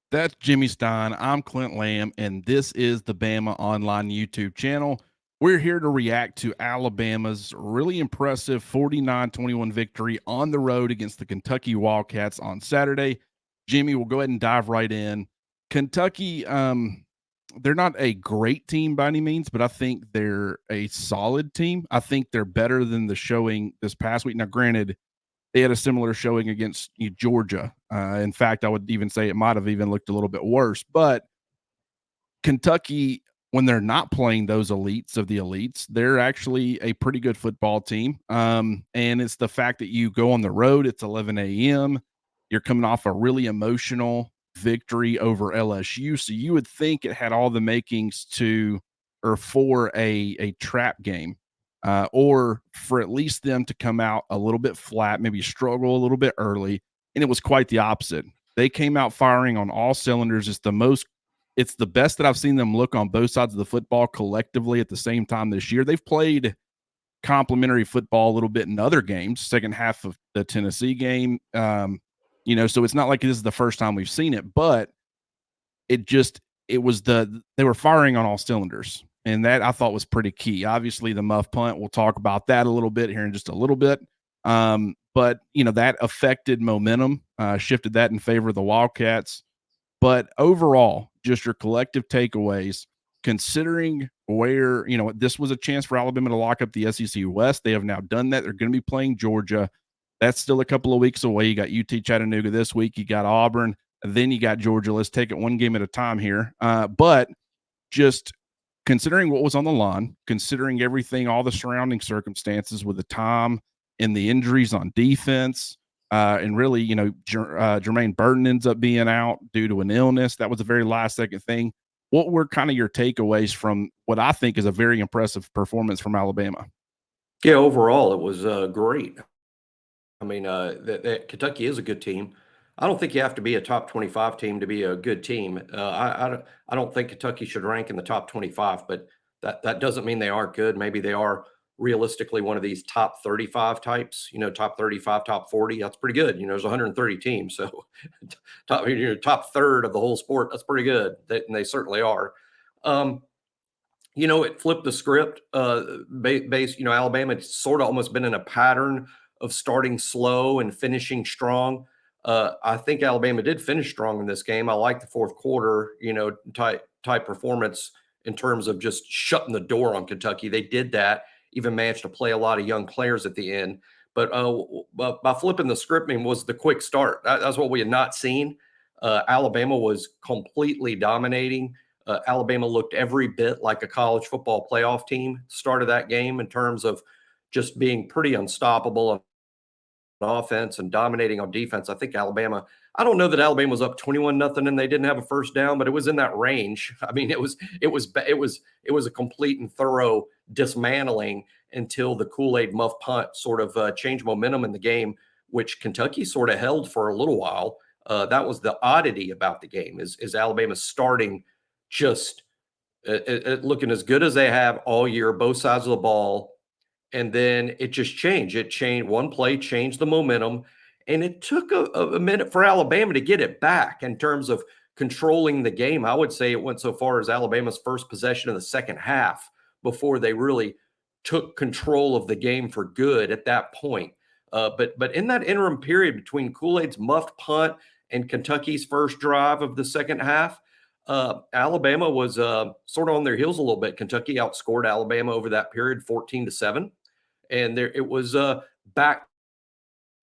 That's Jimmy Stein. I'm Clint Lamb, and this is the Bama Online YouTube channel. We're here to react to Alabama's really impressive 49-21 victory on the road against the Kentucky Wildcats on Saturday. Jimmy, we'll go ahead and dive right in. Kentucky, they're not a great team by any means, but I think they're a solid team. I think they're better than the showing this past week. Now, granted, they had a similar showing against Georgia. In fact, I would even say it might have even looked a little bit worse. But Kentucky, when they're not playing those elites of the elites, they're actually a pretty good football team. And it's the fact that you go on the road, it's 11 a.m., you're coming off a really emotional victory over LSU. So you would think it had all the makings to or for a trap game. Or for at least them to come out a little bit flat, maybe struggle a little bit early. And it was quite the opposite. They came out firing on all cylinders. It's the best that I've seen them look on both sides of the football collectively at the same time this year. They've played complementary football a little bit in other games, second half of the Tennessee game. So it's not like this is the first time we've seen it, but they were firing on all cylinders. And that I thought was pretty key. Obviously, the muff punt, we'll talk about that a little bit here in just a little bit. But that affected momentum, shifted that in favor of the Wildcats. But overall, just your collective takeaways, considering where, this was a chance for Alabama to lock up the SEC West. They have now done that. They're going to be playing Georgia. That's still a couple of weeks away. You got UT Chattanooga this week. You got Auburn. Then you got Georgia. Let's take it one game at a time here. But just considering what was on the line, considering everything, all the surrounding circumstances with the time and the injuries on defense, and really, Jermaine Burton ends up being out due to an illness. That was a very last second thing. What were kind of your takeaways from what I think is a very impressive performance from Alabama? Yeah, overall, it was great. I mean, Kentucky is a good team. I don't think you have to be a top 25 team to be a good team. I don't think Kentucky should rank in the top 25, but that doesn't mean they aren't good. Maybe they are realistically one of these top 35 types, top 35, top 40. That's pretty good. There's 130 teams. So top third of the whole sport, that's pretty good. And they certainly are. It flipped the script based, Alabama had sort of almost been in a pattern of starting slow and finishing strong. I think Alabama did finish strong in this game. I like the fourth quarter, type performance in terms of just shutting the door on Kentucky. They did that, even managed to play a lot of young players at the end. But by flipping the script, was the quick start. That's what we had not seen. Alabama was completely dominating. Alabama looked every bit like a college football playoff team. Started that game in terms of just being pretty unstoppable on offense and dominating on defense. I think I don't know that Alabama was up 21-0 and they didn't have a first down, but it was in that range. I mean, it was a complete and thorough dismantling until the Kool-Aid muff punt sort of changed momentum in the game, which Kentucky sort of held for a little while. That was the oddity about the game is Alabama starting just looking as good as they have all year, both sides of the ball. And then it just changed. It changed. One play changed the momentum. And it took a minute for Alabama to get it back in terms of controlling the game. I would say it went so far as Alabama's first possession of the second half before they really took control of the game for good at that point. But in that interim period between Kool-Aid's muffed punt and Kentucky's first drive of the second half, Alabama was sort of on their heels a little bit. Kentucky outscored Alabama over that period 14-7. And it was back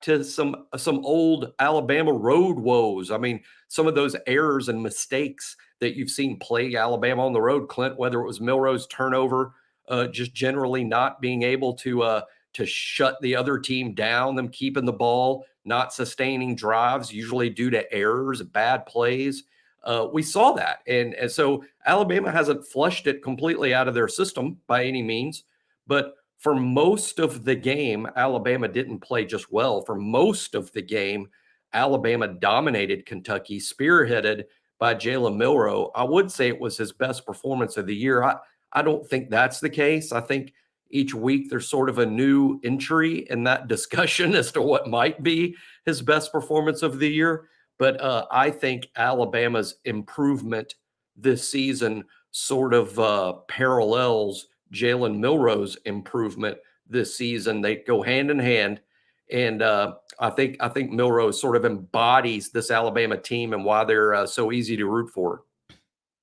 to some old Alabama road woes. I mean, some of those errors and mistakes that you've seen plague Alabama on the road, Clint, whether it was Milroe's turnover, just generally not being able to shut the other team down, them keeping the ball, not sustaining drives, usually due to errors, bad plays. We saw that. And so Alabama hasn't flushed it completely out of their system by any means, but for most of the game, Alabama didn't play just well. For most of the game, Alabama dominated Kentucky, spearheaded by Jalen Milroe. I would say it was his best performance of the year. I don't think that's the case. I think each week there's sort of a new entry in that discussion as to what might be his best performance of the year. But I think Alabama's improvement this season sort of parallels Jalen Milroe's improvement this season. They go hand in hand, and I think Milroe sort of embodies this Alabama team and why they're so easy to root for.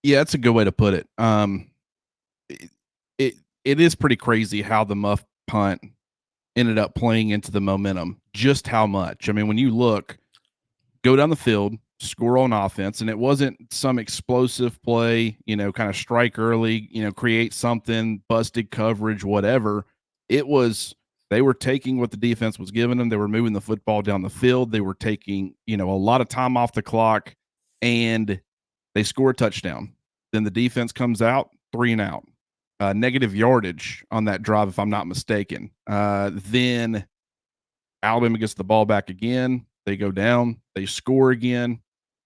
Yeah, that's a good way to put it. It it, it is pretty crazy how the muff punt ended up playing into the momentum. Just how much? I mean, when you look, go down the field, score on offense, and it wasn't some explosive play, kind of strike early, create something, busted coverage, whatever. It was they were taking what the defense was giving them. They were moving the football down the field. They were taking, a lot of time off the clock, and they score a touchdown. Then the defense comes out, 3 and out. Negative yardage on that drive, if I'm not mistaken. Then Alabama gets the ball back again. They go down. They score again.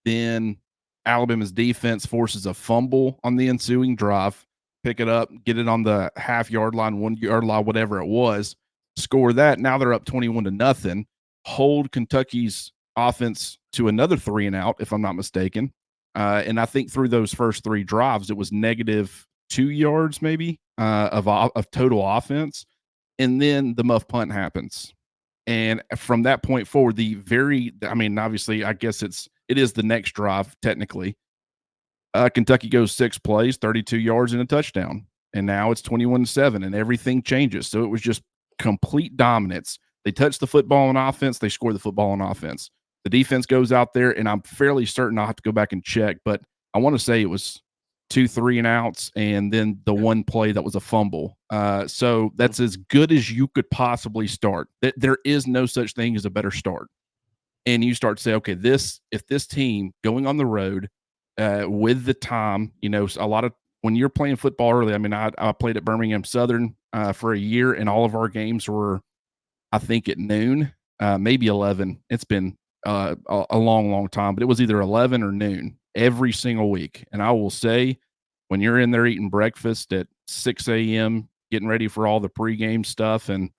Then Alabama's defense forces a fumble on the ensuing drive, pick it up, get it on the half-yard line, 1-yard line, whatever it was, score that. Now they're up 21-0, hold Kentucky's offense to another 3 and out, if I'm not mistaken. And I think through those first 3 drives, it was negative 2 yards maybe of total offense. And then the muff punt happens. And from that point forward, obviously, I guess it is the next drive technically. Kentucky goes 6 plays, 32 yards and a touchdown. And now it's 21-7 and everything changes. So it was just complete dominance. They touch the football on offense, they score the football on offense. The defense goes out there, and I'm fairly certain I'll have to go back and check, but I want to say it was 2 3 and outs, and then the one play that was a fumble. So that's as good as you could possibly start. There is no such thing as a better start. And you start to say, okay, if this team going on the road with the time, a lot of when you're playing football early. I mean, I played at Birmingham Southern for a year, and all of our games were, I think, at noon, maybe 11. It's been a long, long time, but it was either 11 or noon every single week. And I will say, when you're in there eating breakfast at 6 a.m., getting ready for all the pregame stuff, and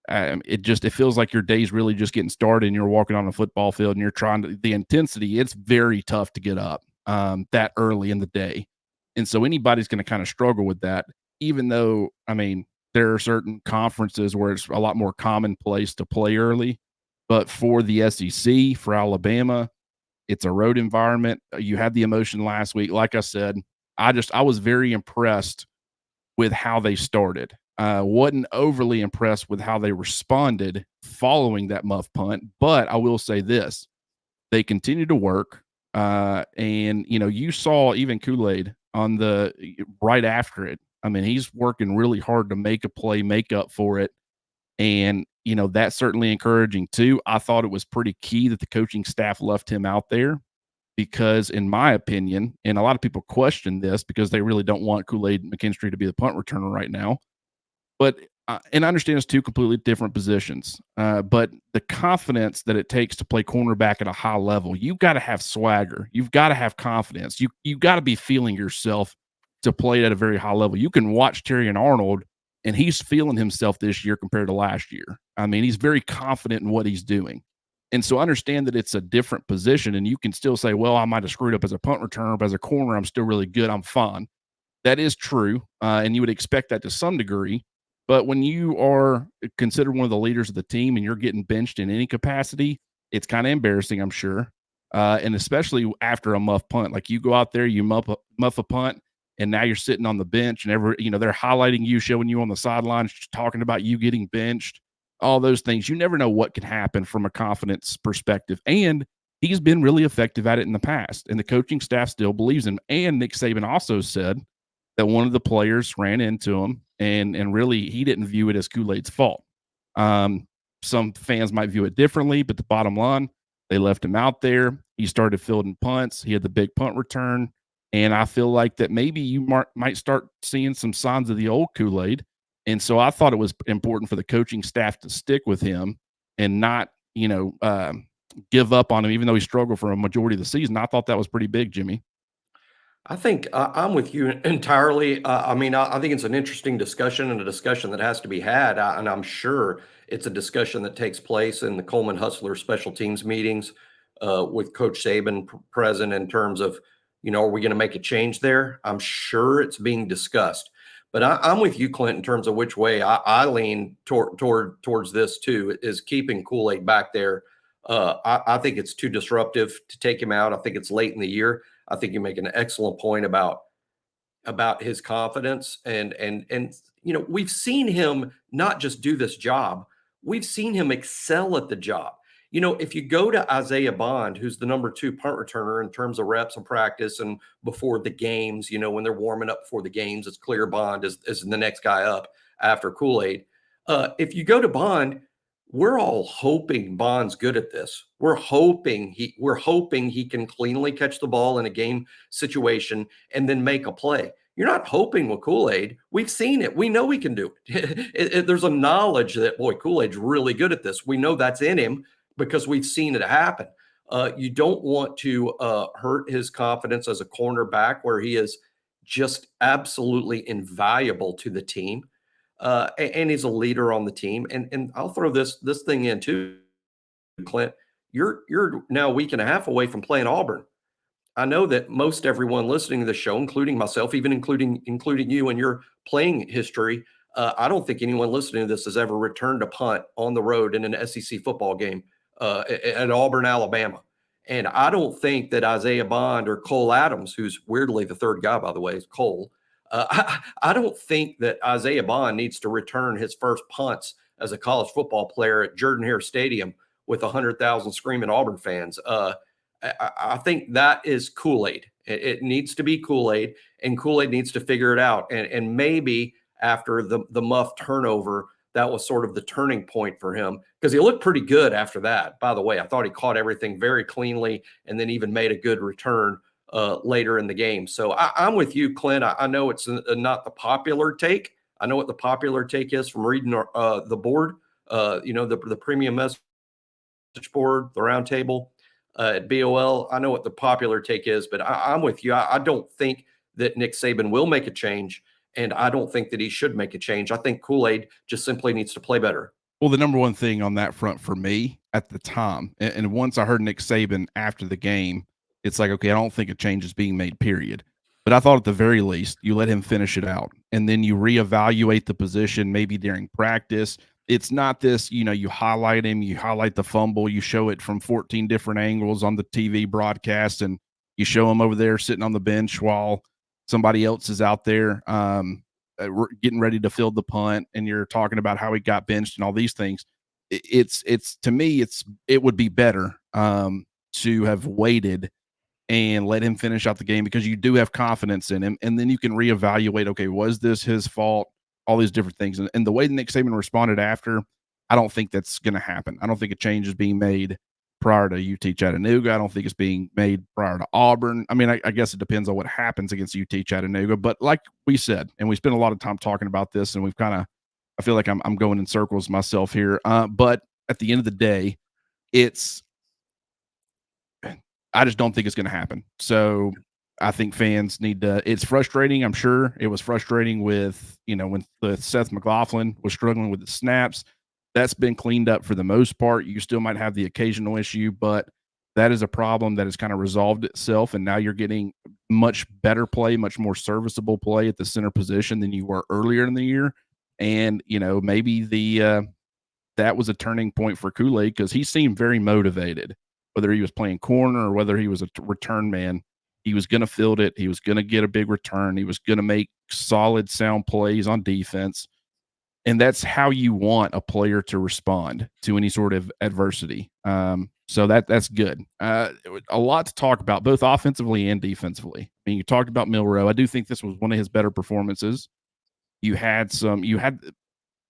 it feels like your day's really just getting started, and you're walking on a football field, and you're the intensity, it's very tough to get up that early in the day. And so anybody's going to kind of struggle with that, even though, I mean, there are certain conferences where it's a lot more commonplace to play early. But for the SEC, for Alabama, it's a road environment. You had the emotion last week. Like I said, I was very impressed with how they started. Wasn't overly impressed with how they responded following that muff punt. But I will say this: they continued to work. And you saw even Kool-Aid on the right after it. I mean, he's working really hard to make a play, make up for it. And, that's certainly encouraging too. I thought it was pretty key that the coaching staff left him out there because, in my opinion, and a lot of people question this because they really don't want Kool-Aid McKinstry to be the punt returner right now. But, and I understand it's 2 completely different positions, but the confidence that it takes to play cornerback at a high level, you've got to have swagger. You've got to have confidence. You've got to be feeling yourself to play at a very high level. You can watch Terrion Arnold, and he's feeling himself this year compared to last year. I mean, he's very confident in what he's doing. And so understand that it's a different position, and you can still say, well, I might have screwed up as a punt returner, but as a corner, I'm still really good. I'm fine. That is true, and you would expect that to some degree. But when you are considered one of the leaders of the team and you're getting benched in any capacity, it's kind of embarrassing, I'm sure. And especially after a muff punt, like you go out there, you muff a punt, and now you're sitting on the bench, and they're highlighting you, showing you on the sidelines, talking about you getting benched, all those things. You never know what can happen from a confidence perspective. And he's been really effective at it in the past, and the coaching staff still believes him. And Nick Saban also said that one of the players ran into him, and really he didn't view it as Kool-Aid's fault. Some fans might view it differently, but the bottom line, they left him out there. He started fielding punts. He had the big punt return. And I feel like that maybe you might start seeing some signs of the old Kool-Aid. And so I thought it was important for the coaching staff to stick with him and not, give up on him, even though he struggled for a majority of the season. I thought that was pretty big, Jimmy. I think I'm with you entirely. I think it's an interesting discussion and a discussion that has to be had. And I'm sure it's a discussion that takes place in the Coleman Hustler special teams meetings with Coach Saban present in terms of, are we going to make a change there? I'm sure it's being discussed. But I'm with you, Clint, in terms of which way I lean towards this too, is keeping Kool-Aid back there. I think it's too disruptive to take him out. I think it's late in the year. I think you make an excellent point about his confidence and we've seen him not just do this job, we've seen him excel at the job. If you go to Isaiah Bond, who's the number 2 punt returner in terms of reps and practice and before the games, when they're warming up before the games, it's clear Bond is the next guy up after Kool-Aid. If you go to Bond, we're all hoping Bond's good at this. We're hoping he can cleanly catch the ball in a game situation and then make a play. You're not hoping with Kool-Aid. We've seen it. We know he can do it. There's a knowledge that, boy, Kool-Aid's really good at this. We know that's in him because we've seen it happen. You don't want to hurt his confidence as a cornerback where he is just absolutely invaluable to the team. And he's a leader on the team. And I'll throw this thing in too, Clint. You're now a week and a half away from playing Auburn. I know that most everyone listening to the show, including myself, even including you and your playing history, I don't think anyone listening to this has ever returned a punt on the road in an SEC football game at Auburn, Alabama. And I don't think that Isaiah Bond or Cole Adams, who's weirdly the third guy, by the way, is Cole. I don't think that Isaiah Bond needs to return his first punts as a college football player at Jordan-Hare Stadium with 100,000 screaming Auburn fans. I think that is Kool-Aid. It needs to be Kool-Aid, and Kool-Aid needs to figure it out. And maybe after the Muff turnover, that was sort of the turning point for him because he looked pretty good after that. By the way, I thought he caught everything very cleanly and then even made a good return later in the game. So I'm with you, Clint. I know it's not the popular take. I know what the popular take is from reading the board, the premium message board, the round table at BOL. I know what the popular take is, but I'm with you. I don't think that Nick Saban will make a change, and I don't think that he should make a change. I think Kool-Aid just simply needs to play better. Well, the number one thing on that front for me at the time, and once I heard Nick Saban after the game, it's like, okay, I don't think a change is being made, period. But I thought at the very least, you let him finish it out, and then you reevaluate the position maybe during practice. It's not this, you highlight him, you highlight the fumble, you show it from 14 different angles on the TV broadcast, and you show him over there sitting on the bench while somebody else is out there getting ready to field the punt, and you're talking about how he got benched and all these things. It's to me, it would be better to have waited and let him finish out the game because you do have confidence in him, and then you can reevaluate. Okay, was this his fault? All these different things, and the way Nick Saban responded after, I don't think that's going to happen. I don't think a change is being made prior to UT Chattanooga. I don't think it's being made prior to Auburn. I mean, I guess it depends on what happens against UT Chattanooga. But like we said, and we spent a lot of time talking about this, and we've kind of, I feel like I'm going in circles myself here. But at the end of the day, I just don't think it's going to happen. So I think fans need to. It's frustrating. I'm sure it was frustrating with when Seth McLaughlin was struggling with the snaps. That's been cleaned up for the most part. You still might have the occasional issue, but that is a problem that has kind of resolved itself. And now you're getting much better play, much more serviceable play at the center position than you were earlier in the year. And maybe that was a turning point for Kool-Aid because he seemed very motivated, whether he was playing corner or whether he was a return man. He was going to field it. He was going to get a big return. He was going to make solid, sound plays on defense. And that's how you want a player to respond to any sort of adversity. So that's good. A lot to talk about, both offensively and defensively. I mean, you talked about Milroe. I do think this was one of his better performances.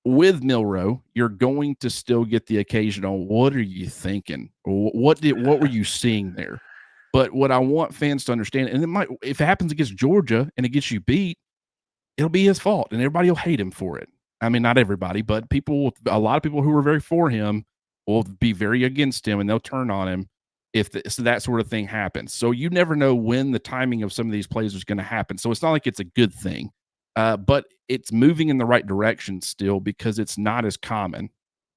With Milroe, you're going to still get the occasional, what are you thinking? What were you seeing there? But what I want fans to understand, and if it happens against Georgia and it gets you beat, it'll be his fault, and everybody will hate him for it. I mean, not everybody, but a lot of people who were very for him will be very against him, and they'll turn on him if that sort of thing happens. So you never know when the timing of some of these plays is going to happen. So it's not like it's a good thing, but it's moving in the right direction still because it's not as common.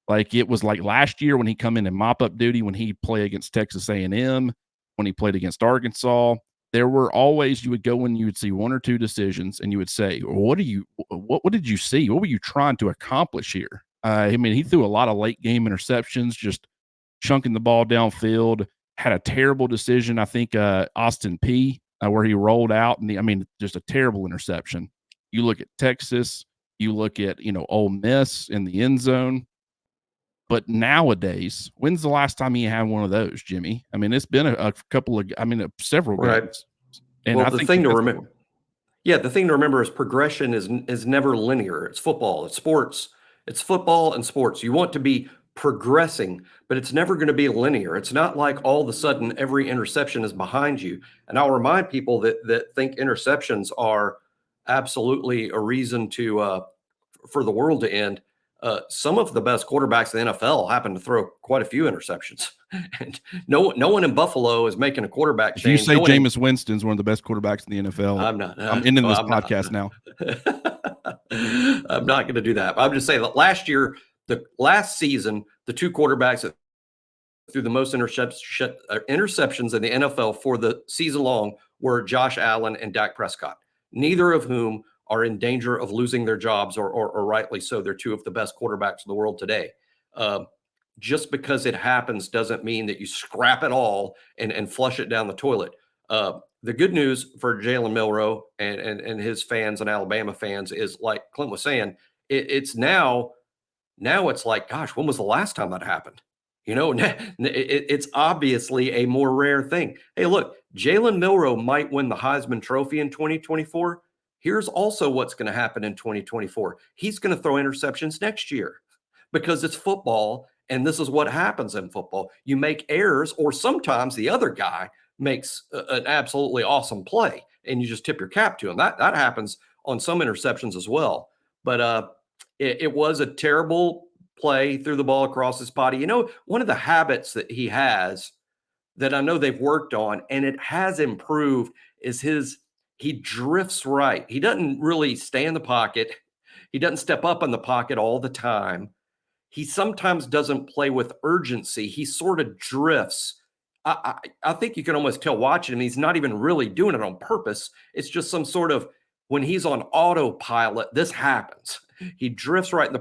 Like it was like last year when he come in mop up duty, when he played against Texas A&M, when he played against Arkansas, there were always, you would go and you would see one or two decisions and you would say, what did you see? What were you trying to accomplish here? I mean, he threw a lot of late game interceptions, just chunking the ball downfield, had a terrible decision. I think Austin P where he rolled out and I mean, just a terrible interception. You look at Texas, you look at, Ole Miss in the end zone. But nowadays, when's the last time he had one of those, Jimmy? I mean, it's been a couple of, several games. And well, I the think thing to remember, the thing to remember is progression is never linear. It's football, it's sports, it's football and sports. You want to be progressing, but it's never going to be linear. It's not like all of a sudden every interception is behind you. And I'll remind people that think interceptions are absolutely a reason to for the world to end. Some of the best quarterbacks in the NFL happen to throw quite a few interceptions. And no one in Buffalo is making a quarterback change. If you say Jameis Winston's one of the best quarterbacks in the NFL, I'm not. I'm ending this podcast now. I'm not going to do that. I'm just saying that last season, the two quarterbacks that threw the most interceptions in the NFL for the season long were Josh Allen and Dak Prescott, neither of whom are in danger of losing their jobs, or rightly so. They're two of the best quarterbacks in the world today. Just because it happens doesn't mean that you scrap it all and flush it down the toilet. The good news for Jalen Milroe and his fans and Alabama fans is, like Clint was saying, it's now it's like, gosh, when was the last time that happened? It's obviously a more rare thing. Hey, look, Jalen Milroe might win the Heisman Trophy in 2024. Here's also what's going to happen in 2024. He's going to throw interceptions next year because it's football, and this is what happens in football. You make errors, or sometimes the other guy makes an absolutely awesome play, and you just tip your cap to him. That happens on some interceptions as well. But it was a terrible play, threw the ball across his body. One of the habits that he has that I know they've worked on, and it has improved, is he drifts right. He doesn't really stay in the pocket. He doesn't step up in the pocket all the time. He sometimes doesn't play with urgency. He sort of drifts. I think you can almost tell watching him, he's not even really doing it on purpose. It's just some sort of, when he's on autopilot, this happens. He drifts right.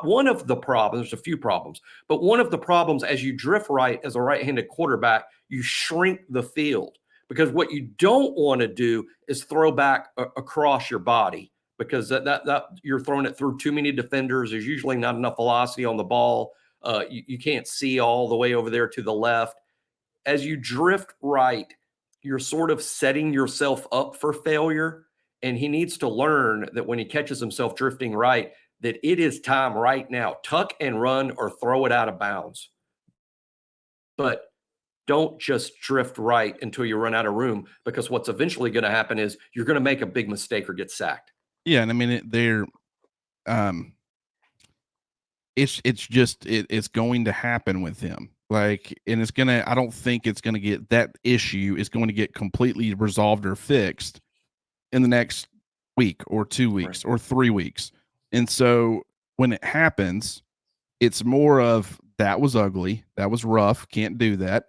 One of the problems, there's a few problems, but one of the problems as you drift right as a right-handed quarterback, you shrink the field. Because what you don't want to do is throw back across your body, because that you're throwing it through too many defenders. There's usually not enough velocity on the ball. You can't see all the way over there to the left. As you drift right, you're sort of setting yourself up for failure. And he needs to learn that when he catches himself drifting right, that it is time right now. Tuck and run or throw it out of bounds. But don't just drift right until you run out of room, because what's eventually going to happen is you're going to make a big mistake or get sacked. Yeah, and I mean it's going to happen with him. Like, and I don't think it's gonna get, that issue is going to get completely resolved or fixed in the next week or 2 weeks or 3 weeks. And so when it happens, it's more of, that was ugly, that was rough, can't do that.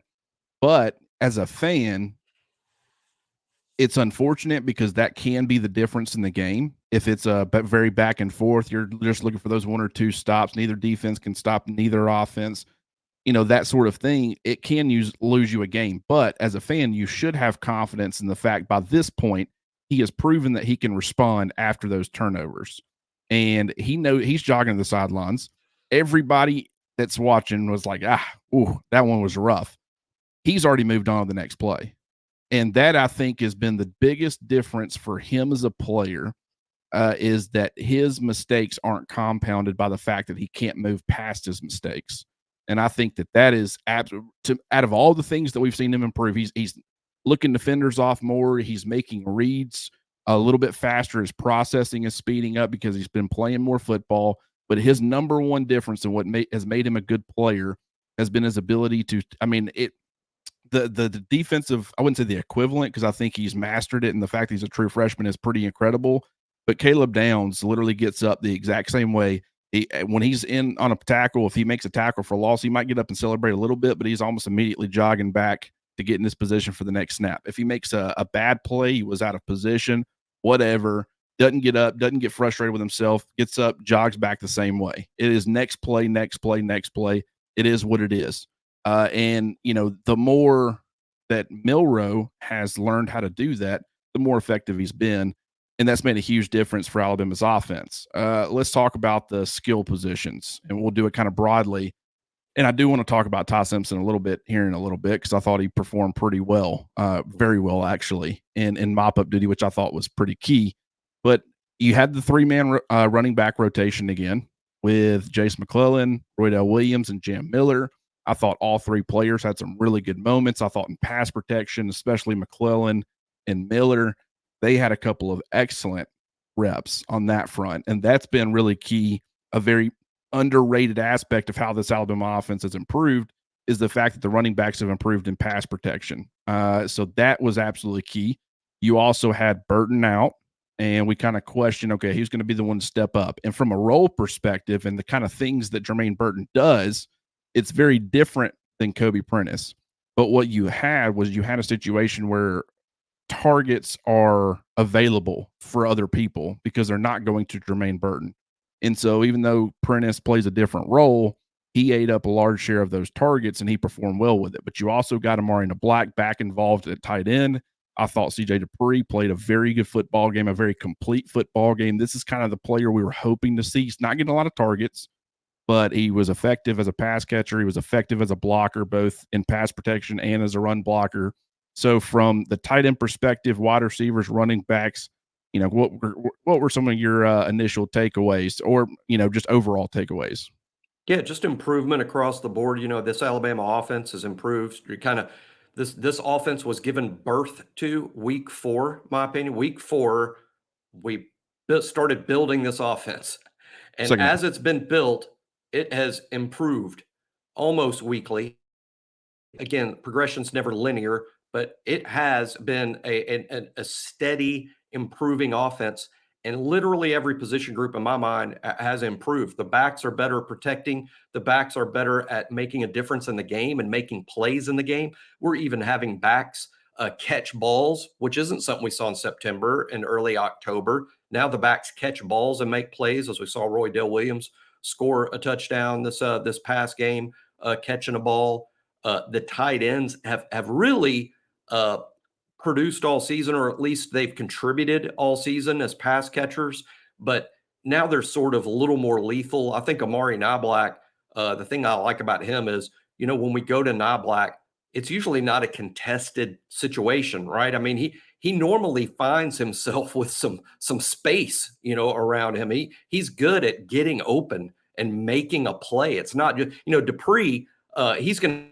But as a fan, it's unfortunate, because that can be the difference in the game. If it's a very back and forth, you're just looking for those one or two stops. Neither defense can stop neither offense. That sort of thing. It can lose you a game. But as a fan, you should have confidence in the fact, by this point, he has proven that he can respond after those turnovers. And he's jogging to the sidelines. Everybody that's watching was like, that one was rough. He's already moved on to the next play. And that, I think, has been the biggest difference for him as a player, is that his mistakes aren't compounded by the fact that he can't move past his mistakes. And I think that is out of all the things that we've seen him improve, he's looking defenders off more. He's making reads a little bit faster. His processing is speeding up because he's been playing more football. But his number one difference in what has made him a good player has been his ability to, the defensive, I wouldn't say the equivalent, because I think he's mastered it, and the fact that he's a true freshman is pretty incredible. But Caleb Downs literally gets up the exact same way When he's in on a tackle, if he makes a tackle for loss, he might get up and celebrate a little bit, but he's almost immediately jogging back to get in this position for the next snap. If he makes a bad play, he was out of position, whatever, doesn't get up, doesn't get frustrated with himself, gets up, jogs back the same way. It is next play, next play, next play. It is what it is. And, the more that Milroe has learned how to do that, the more effective he's been. And that's made a huge difference for Alabama's offense. Let's talk about the skill positions, and we'll do it kind of broadly. And I do want to talk about Ty Simpson a little bit here in a little bit because I thought he performed pretty well, very well actually, in mop-up duty, which I thought was pretty key. But you had the three-man running back rotation again with Jace McClellan, Roydell Williams, and Jam Miller. I thought all three players had some really good moments. I thought in pass protection, especially McClellan and Miller, they had a couple of excellent reps on that front. And that's been really key. A very underrated aspect of how this Alabama offense has improved is the fact that the running backs have improved in pass protection. So that was absolutely key. You also had Burton out, and we kind of questioned, okay, who's going to be the one to step up? And from a role perspective and the kind of things that Jermaine Burton does, it's very different than Kobe Prentice. But what you had was a situation where targets are available for other people because they're not going to Jermaine Burton. And so even though Prentice plays a different role, he ate up a large share of those targets and he performed well with it. But you also got Amari Niblack back involved at tight end. I thought CJ Dupree played a very good football game, a very complete football game. This is kind of the player we were hoping to see. He's not getting a lot of targets, but he was effective as a pass catcher. He was effective as a blocker, both in pass protection and as a run blocker. So from the tight end perspective, wide receivers, running backs, what were some of your initial takeaways or, just overall takeaways? Yeah, just improvement across the board. This Alabama offense has improved. This offense was given birth to week 4, my opinion. Week 4, we started building this offense. And Second half. as it's been built, it has improved almost weekly. Again, progression's never linear, but it has been a steady improving offense. And literally every position group in my mind has improved. The backs are better at protecting. The backs are better at making a difference in the game and making plays in the game. We're even having backs catch balls, which isn't something we saw in September and early October. Now the backs catch balls and make plays, as we saw Roydell Williams score a touchdown this past game, catching a ball. The tight ends have really produced all season, or at least they've contributed all season as pass catchers, but now they're sort of a little more lethal. I think Amari Niblack, the thing I like about him is, when we go to Niblack, it's usually not a contested situation, right? I mean, he normally finds himself with some space, around him. He's good at getting open and making a play. It's not just, Dupree, he's going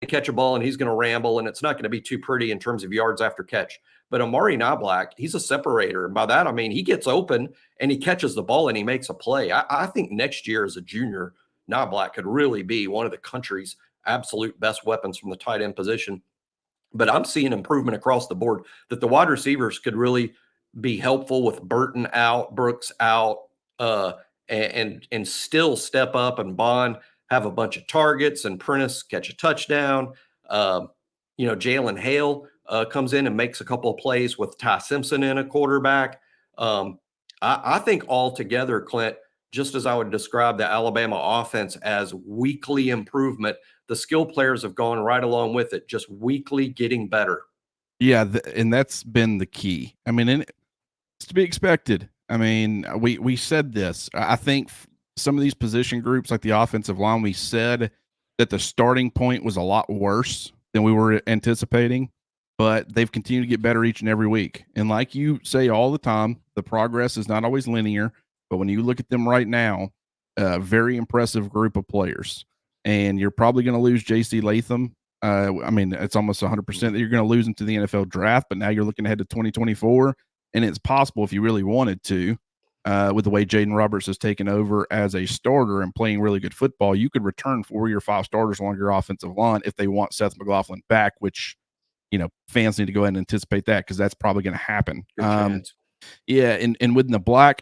to catch a ball and he's going to ramble and it's not going to be too pretty in terms of yards after catch. But Amari Niblack, he's a separator. And by that, I mean, he gets open and he catches the ball and he makes a play. I think next year as a junior, Niblack could really be one of the country's absolute best weapons from the tight end position. But I'm seeing improvement across the board that the wide receivers could really be helpful with Burton out, Brooks out, and still step up, and Bond have a bunch of targets and Prentice catch a touchdown. Jalen Hale comes in and makes a couple of plays with Ty Simpson in a quarterback. I think altogether, Clint, just as I would describe the Alabama offense as weekly improvement, the skill players have gone right along with it, just weekly getting better. Yeah, and that's been the key. I mean, it's to be expected. I mean, we said this. I think some of these position groups, like the offensive line, we said that the starting point was a lot worse than we were anticipating, but they've continued to get better each and every week. And like you say all the time, the progress is not always linear, but when you look at them right now, a very impressive group of players. And you're probably going to lose J.C. Latham. I mean, it's almost 100% that you're going to lose him to the NFL draft, but now you're looking ahead to 2024. And it's possible if you really wanted to, with the way Jaden Roberts has taken over as a starter and playing really good football, you could return 4 or 5 starters along your offensive line if they want Seth McLaughlin back, which, fans need to go ahead and anticipate that because that's probably going to happen. Good chance. Yeah, and with Niblack,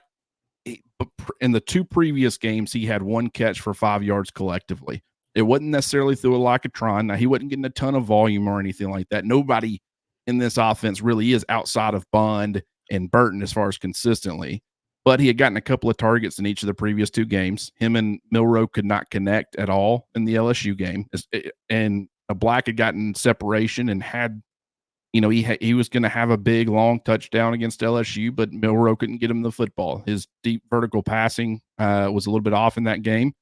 but in the 2 previous games, he had 1 catch for 5 yards collectively. It wasn't necessarily through a Locatron. Now, he wasn't getting a ton of volume or anything like that. Nobody in this offense really is outside of Bond and Burton as far as consistently. But he had gotten a couple of targets in each of the previous 2 games. Him and Milroe could not connect at all in the LSU game. And Black had gotten separation and had, he was going to have a big, long touchdown against LSU, but Milroe couldn't get him the football. His deep vertical passing was a little bit off in that game.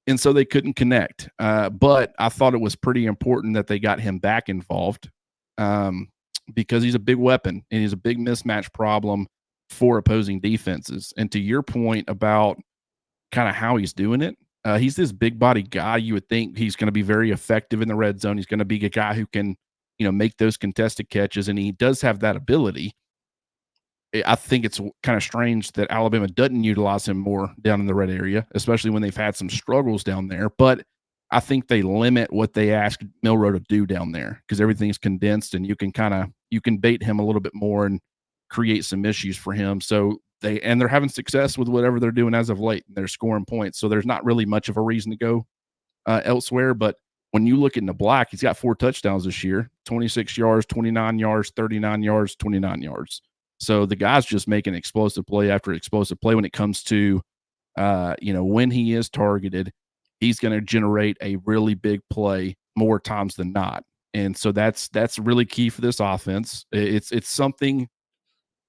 And so they couldn't connect. But I thought it was pretty important that they got him back involved because he's a big weapon and he's a big mismatch problem for opposing defenses. And to your point about kind of how he's doing it, he's this big body guy. You would think he's going to be very effective in the red zone. He's going to be a guy who can, make those contested catches, and he does have that ability. I think it's kind of strange that Alabama doesn't utilize him more down in the red area, especially when they've had some struggles down there. But I think they limit what they ask Milroe to do down there because everything's condensed, and you can bait him a little bit more and create some issues for him. So they're having success with whatever they're doing as of late. They're scoring points, so there's not really much of a reason to go elsewhere. But when you look at Niblack, he's got 4 touchdowns this year, 26 yards, 29 yards, 39 yards, 29 yards. So the guy's just making explosive play after explosive play when it comes to, when he is targeted, he's going to generate a really big play more times than not. And so that's really key for this offense. It's something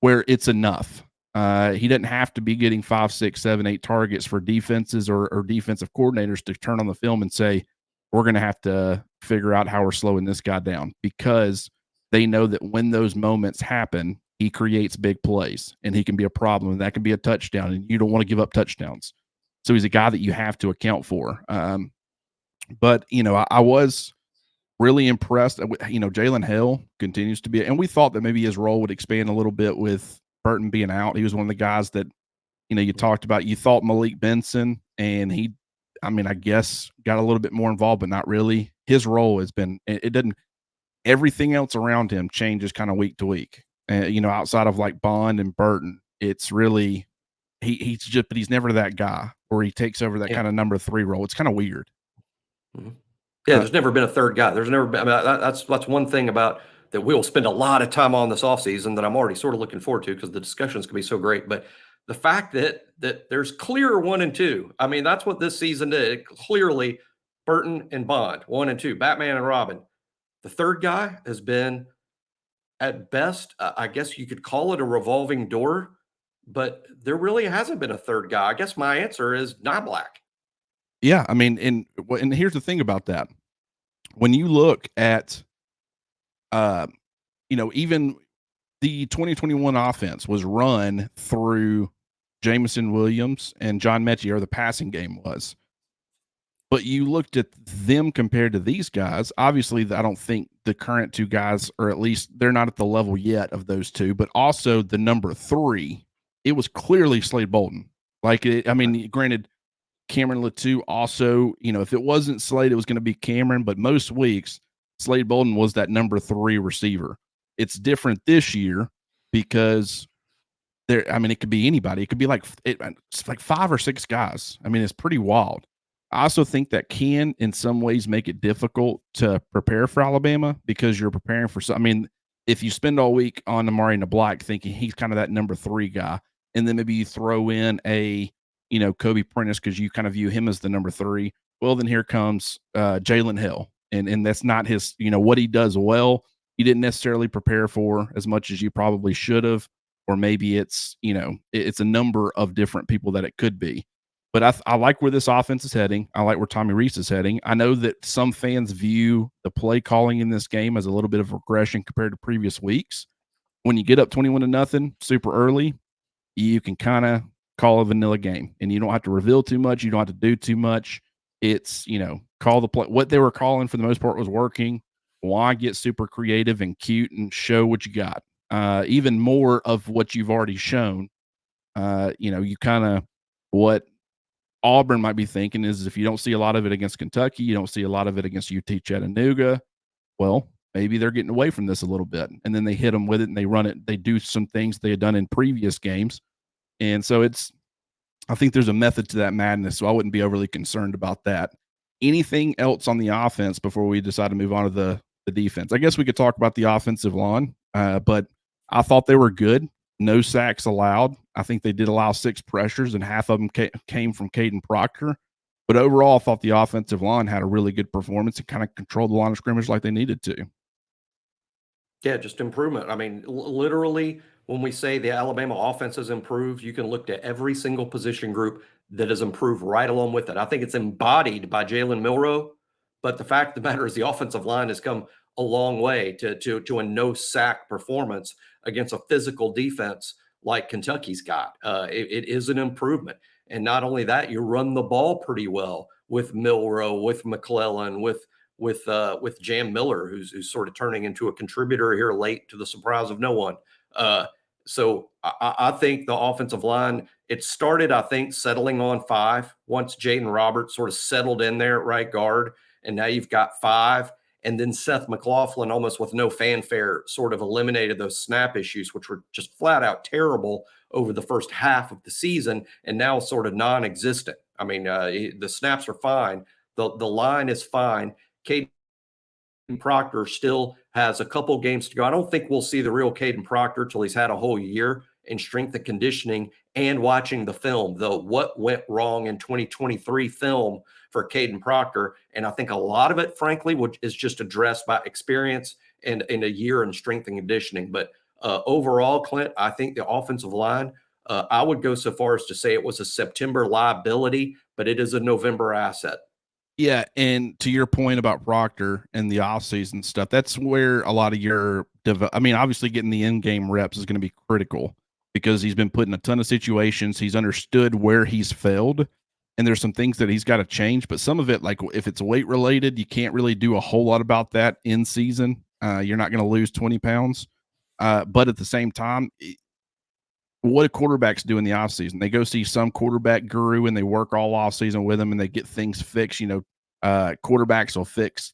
where it's enough. He doesn't have to be getting 5, 6, 7, 8 targets for defenses or defensive coordinators to turn on the film and say, we're going to have to figure out how we're slowing this guy down, because they know that when those moments happen, he creates big plays and he can be a problem, and that can be a touchdown, and you don't want to give up touchdowns. So he's a guy that you have to account for. But I was really impressed. Jalen Hill continues to be, and we thought that maybe his role would expand a little bit with Burton being out. He was one of the guys that, you talked about. You thought Malik Benson, and I guess got a little bit more involved, but not really. His role has been, it doesn't, everything else around him changes kind of week to week. Outside of like Bond and Burton, it's really, but he's never that guy where he takes over that kind of number 3 role. It's kind of weird. Mm-hmm. Yeah, there's never been a third guy. There's never been. That's one thing about that we'll spend a lot of time on this offseason that I'm already sort of looking forward to because the discussions can be so great. But the fact that there's clear 1 and 2, that's what this season did. Clearly, Burton and Bond, 1 and 2, Batman and Robin. The third guy has been, at best, I guess you could call it a revolving door, but there really hasn't been a third guy. I guess my answer is Niblack. Yeah, and here's the thing about that. When you look at, even the 2021 offense was run through Jameson Williams and John Mechie, or the passing game was. But you looked at them compared to these guys. Obviously, I don't think the current 2 guys, or at least they're not at the level yet of those 2, but also the number 3, it was clearly Slade Bolden. Granted, Cameron Latou also, if it wasn't Slade, it was going to be Cameron, but most weeks, Slade Bolden was that number 3 receiver. It's different this year because it could be anybody. It could be it's like 5 or 6 guys. It's pretty wild. I also think that can, in some ways, make it difficult to prepare for Alabama because you're preparing for some. If you spend all week on Amari Niblack thinking he's kind of that number 3 guy, and then maybe you throw in a, Kobe Prentice because you kind of view him as the number 3, well, then here comes Jalen Hill. And that's not his, what he does well, you didn't necessarily prepare for as much as you probably should have, or maybe it's, it's a number of different people that it could be. But I like where this offense is heading. I like where Tommy Rees is heading. I know that some fans view the play calling in this game as a little bit of regression compared to previous weeks. When you get up 21-0 super early, you can kind of call a vanilla game, and you don't have to reveal too much. You don't have to do too much. It's, call the play. What they were calling for the most part was working. Why get super creative and cute and show what you got? Even more of what you've already shown. You kind of, what Auburn might be thinking is, if you don't see a lot of it against Kentucky, you don't see a lot of it against UT Chattanooga, well, maybe they're getting away from this a little bit. And then they hit them with it and they run it. They do some things they had done in previous games. And so it's, I think there's a method to that madness, so I wouldn't be overly concerned about that. Anything else on the offense before we decide to move on to the defense? I guess we could talk about the offensive line, but I thought they were good. No sacks allowed. I think they did allow 6 pressures, and half of them came from Caden Proctor. But overall, I thought the offensive line had a really good performance and kind of controlled the line of scrimmage like they needed to. Yeah, just improvement. I mean, literally, when we say the Alabama offense has improved, you can look to every single position group that has improved right along with it. I think it's embodied by Jalen Milroe, but the fact of the matter is the offensive line has come a long way to a no sack performance against a physical defense like Kentucky's got. It is an improvement, and not only that, you run the ball pretty well with Milroe, with McClellan, with Jam Miller, who's sort of turning into a contributor here late to the surprise of no one. So I think the offensive line, it started, I think, settling on 5 once Jaden Roberts sort of settled in there at right guard. And now you've got 5. And then Seth McLaughlin, almost with no fanfare, sort of eliminated those snap issues, which were just flat out terrible over the first half of the season and now sort of non existent. I mean, the snaps are fine. The line is fine. Caden Proctor still has a couple games to go. I don't think we'll see the real Caden Proctor till he's had a whole year in strength and conditioning and watching the film, though what went wrong in 2023 film for Caden Proctor. And I think a lot of it, frankly, is just addressed by experience and in a year in strength and conditioning. But overall, Clint, I think the offensive line, I would go so far as to say it was a September liability, but it is a November asset. Yeah, and to your point about Proctor and the offseason stuff, that's where a lot of your I mean, obviously getting the in-game reps is going to be critical because he's been put in a ton of situations. He's understood where he's failed, and there's some things that he's got to change. But some of it, like if it's weight related, you can't really do a whole lot about that in season. You're not going to lose 20 pounds. But at the same time, what do quarterbacks do in the offseason? They go see some quarterback guru and they work all offseason with them and they get things fixed. Quarterbacks will fix,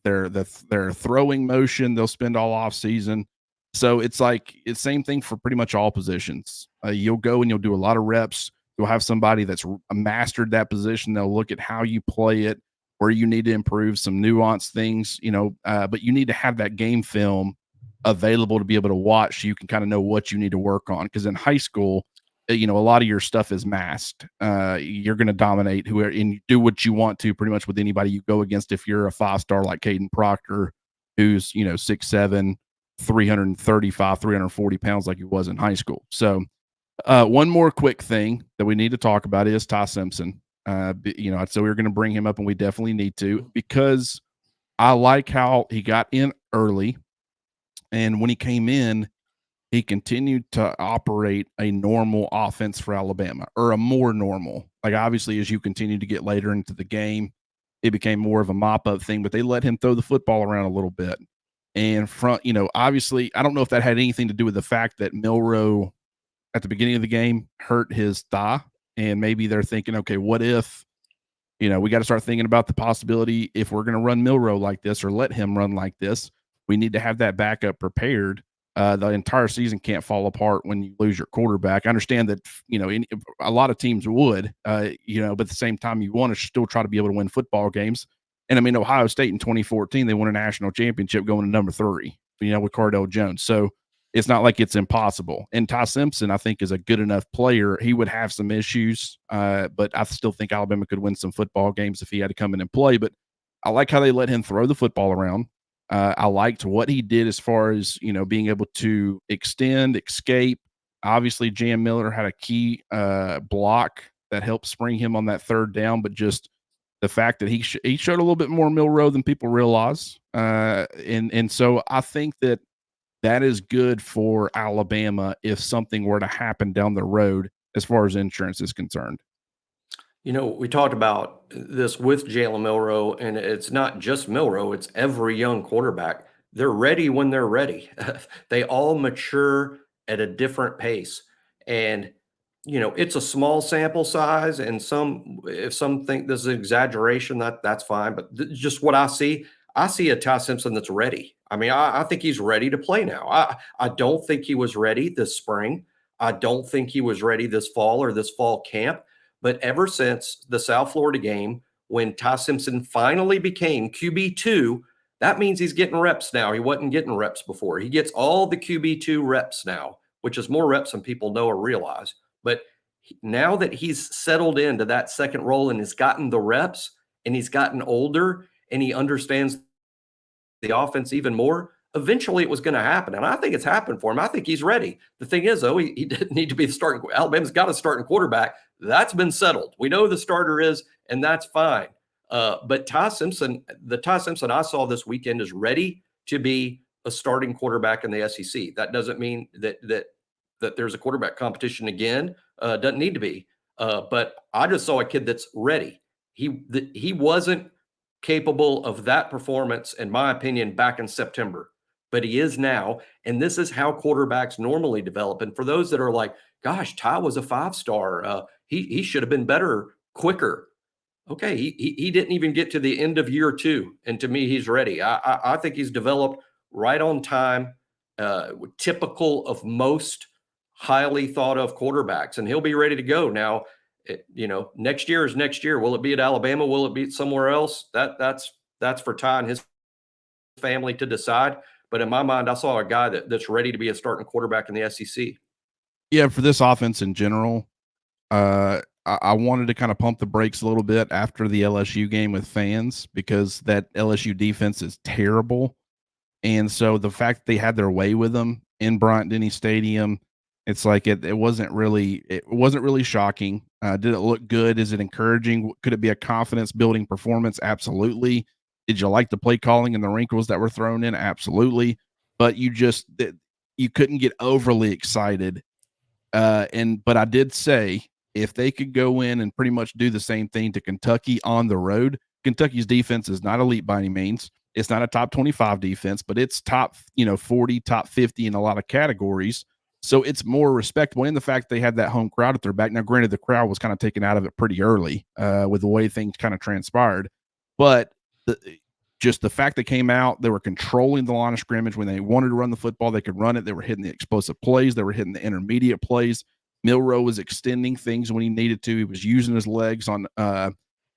their throwing motion. They'll spend all offseason. So it's like it's same thing for pretty much all positions. You'll go and you'll do a lot of reps. You'll have somebody that's mastered that position. They'll look at how you play it, where you need to improve some nuanced things, but you need to have that game film available to be able to watch so you can kind of know what you need to work on. Because in high school, a lot of your stuff is masked. You're going to dominate whoever and do what you want to pretty much with anybody you go against. If you're a 5-star like Caden Proctor, who's 6'7", 335, 340 pounds like he was in high school. So one more quick thing that we need to talk about is Ty Simpson. So we're going to bring him up, and we definitely need to, because I like how he got in early. And when he came in, he continued to operate a normal offense for Alabama, or a more normal. Like, obviously, as you continue to get later into the game, it became more of a mop-up thing, but they let him throw the football around a little bit. And obviously, I don't know if that had anything to do with the fact that Milroe at the beginning of the game hurt his thigh. And maybe they're thinking, okay, what if, we got to start thinking about the possibility if we're going to run Milroe like this or let him run like this, we need to have that backup prepared. The entire season can't fall apart when you lose your quarterback. I understand that, a lot of teams would, but at the same time, you want to still try to be able to win football games. And I mean, Ohio State in 2014, they won a national championship going to number 3, with Cardale Jones. So it's not like it's impossible. And Ty Simpson, I think, is a good enough player. He would have some issues, but I still think Alabama could win some football games if he had to come in and play. But I like how they let him throw the football around. I liked what he did as far as, being able to extend, escape. Obviously, Jam Miller had a key block that helped spring him on that 3rd down, but just the fact that he showed a little bit more Milroe than people realize. And so I think that is good for Alabama if something were to happen down the road as far as insurance is concerned. We talked about this with Jalen Milroe, and it's not just Milroe, it's every young quarterback. They're ready when they're ready. They all mature at a different pace. And, it's a small sample size, and if some think this is an exaggeration, that's fine. But just what I see a Ty Simpson that's ready. I mean, I think he's ready to play now. I don't think he was ready this spring. I don't think he was ready this fall or this fall camp. But ever since the South Florida game, when Ty Simpson finally became QB2, that means he's getting reps now. He wasn't getting reps before. He gets all the QB2 reps now, which is more reps than people know or realize. But now that he's settled into that second role and has gotten the reps and he's gotten older and he understands the offense even more, eventually it was going to happen. And I think it's happened for him. I think he's ready. The thing is, though, he didn't need to be the starting. Alabama's got a starting quarterback. That's been settled. We know who the starter is, and that's fine. But the Ty Simpson I saw this weekend is ready to be a starting quarterback in the SEC. That doesn't mean that there's a quarterback competition again. Doesn't need to be. But I just saw a kid that's ready. He wasn't capable of that performance, in my opinion, back in September, but he is now. And this is how quarterbacks normally develop. And for those that are like, gosh, Ty was a 5-star, he should have been better quicker. Okay, he didn't even get to the end of year 2, and to me, he's ready. I think he's developed right on time, typical of most highly thought of quarterbacks, and he'll be ready to go now. Next year is next year. Will it be at Alabama? Will it be somewhere else? That's for Ty and his family to decide. But in my mind, I saw a guy that's ready to be a starting quarterback in the SEC. Yeah, for this offense in general, I wanted to kind of pump the brakes a little bit after the LSU game with fans because that LSU defense is terrible. And so the fact that they had their way with them in Bryant-Denny Stadium, it's like it wasn't really shocking. Did it look good? Is it encouraging? Could it be a confidence building performance? Absolutely. Did you like the play calling and the wrinkles that were thrown in? Absolutely. But you couldn't get overly excited. But I did say if they could go in and pretty much do the same thing to Kentucky on the road, Kentucky's defense is not elite by any means. It's not a top 25 defense, but it's top 40, top 50 in a lot of categories. So it's more respectable in the fact they had that home crowd at their back. Now, granted, the crowd was kind of taken out of it pretty early with the way things kind of transpired. But just the fact they came out, they were controlling the line of scrimmage. When they wanted to run the football, they could run it. They were hitting the explosive plays. They were hitting the intermediate plays. Milroe was extending things when he needed to. He was using his legs on,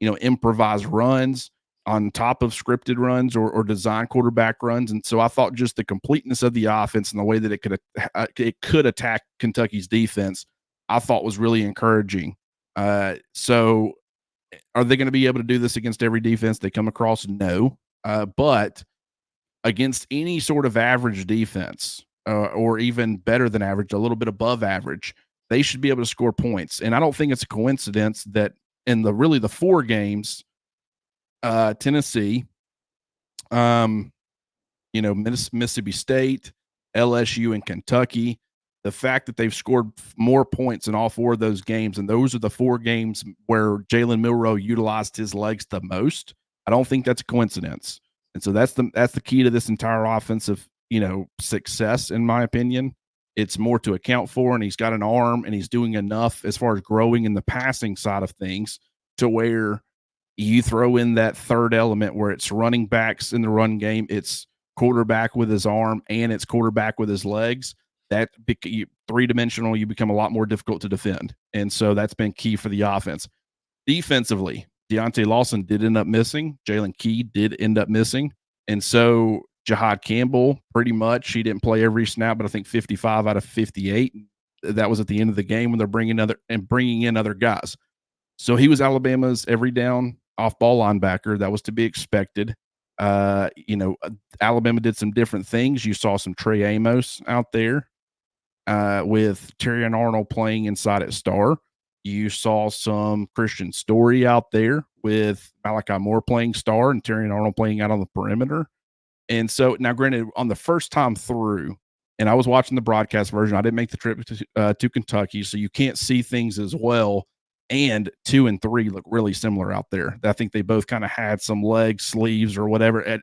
improvised runs on top of scripted runs or design quarterback runs. And so I thought just the completeness of the offense and the way that it could attack Kentucky's defense, I thought was really encouraging. So are they going to be able to do this against every defense they come across? No. But against any sort of average defense or even better than average, a little bit above average, they should be able to score points. And I don't think it's a coincidence that in the 4 games, Tennessee, Mississippi State, LSU, and Kentucky, the fact that they've scored more points in all 4 of those games, and those are the 4 games where Jalen Milroe utilized his legs the most, I don't think that's a coincidence. And so that's the key to this entire offensive, success, in my opinion. It's more to account for, and he's got an arm, and he's doing enough as far as growing in the passing side of things to where you throw in that third element where it's running backs in the run game, it's quarterback with his arm, and it's quarterback with his legs. That three-dimensional, you become a lot more difficult to defend. And so that's been key for the offense. Defensively, Deontay Lawson did end up missing. Jalen Key did end up missing. And so Jihaad Campbell, pretty much, he didn't play every snap, but I think 55 out of 58. That was at the end of the game when they're bringing in other guys. So he was Alabama's every down off-ball linebacker. That was to be expected. Alabama did some different things. You saw some Trey Amos out there with Terrion Arnold playing inside at star. You saw some Christian Story out there with Malachi Moore playing star and Terrion Arnold playing out on the perimeter. And so now, granted, on the first time through, and I was watching the broadcast version, I didn't make the trip to Kentucky, so you can't see things as well. And 2 and 3 look really similar out there. I think they both kind of had some leg sleeves or whatever. And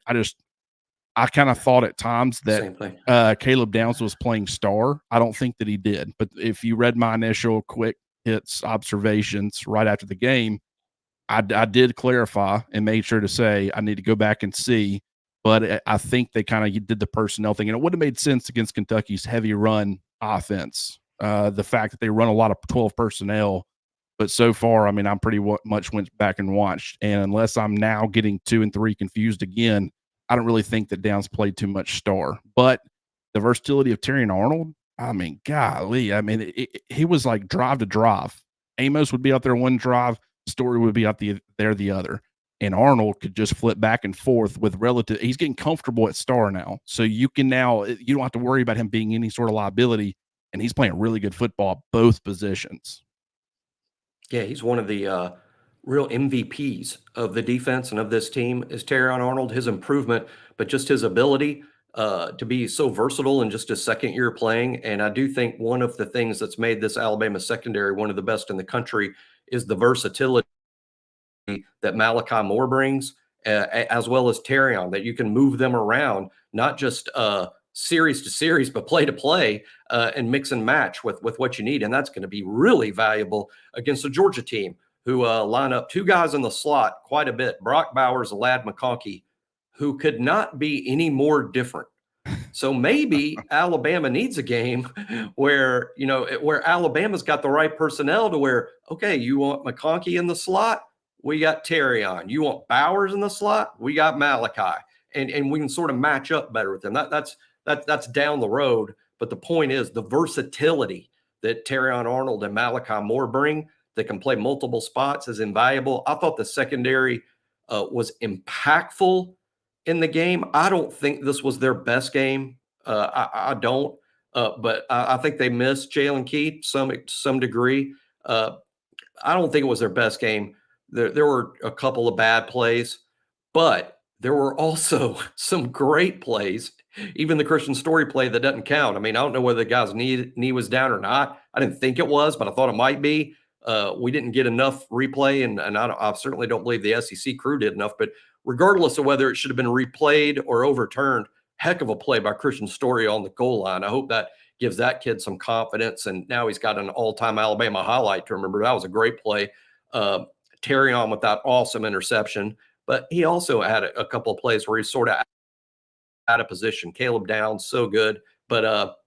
I kind of thought at times that Caleb Downs was playing star. I don't think that he did. But if you read my initial quick hits observations right after the game, I did clarify and made sure to say I need to go back and see. But I think they kind of did the personnel thing. And it would have made sense against Kentucky's heavy run offense. The fact that they run a lot of 12 personnel But so far, I mean, I'm pretty much went back and watched, and unless I'm now getting 2 and 3 confused again, I don't really think that Downs played too much star. But the versatility of Terrion Arnold, I mean, golly, I mean, he was like drive to drive. Amos would be out there one drive, Story would be out there the other, and Arnold could just flip back and forth with relative. He's getting comfortable at star now, so you can now you don't have to worry about him being any sort of liability, and he's playing really good football both positions. Yeah, he's one of the real MVPs of the defense and of this team is Terrion Arnold. His improvement, but just his ability to be so versatile in just his second year playing. And I do think one of the things that's made this Alabama secondary one of the best in the country is the versatility that Malachi Moore brings, as well as Terrion, that you can move them around, not just series to series, but play to play, and mix and match with what you need. And that's going to be really valuable against the Georgia team who line up two guys in the slot quite a bit, Brock Bowers, Ladd McConkey, who could not be any more different. So maybe Alabama needs a game where, where Alabama's got the right personnel to where, okay, you want McConkey in the slot? We got Terrion. You want Bowers in the slot? We got Malachi. And we can sort of match up better with them. That's down the road. But the point is the versatility that Terrion Arnold and Malachi Moore bring that can play multiple spots is invaluable. I thought the secondary was impactful in the game. I don't think this was their best game. I don't. But I think they missed Jalen Keith to some degree. I don't think it was their best game. There were a couple of bad plays, but there were also some great plays. Even the Christian Story play that doesn't count. I mean, I don't know whether the guy's knee was down or not. I didn't think it was, but I thought it might be. We didn't get enough replay, and I certainly don't believe the SEC crew did enough. But regardless of whether it should have been replayed or overturned, heck of a play by Christian Story on the goal line. I hope that gives that kid some confidence. And now he's got an all-time Alabama highlight to remember. That was a great play. Terrion with that awesome interception. But he also had a couple of plays where he's sort of out of position. Caleb Downs, so good. But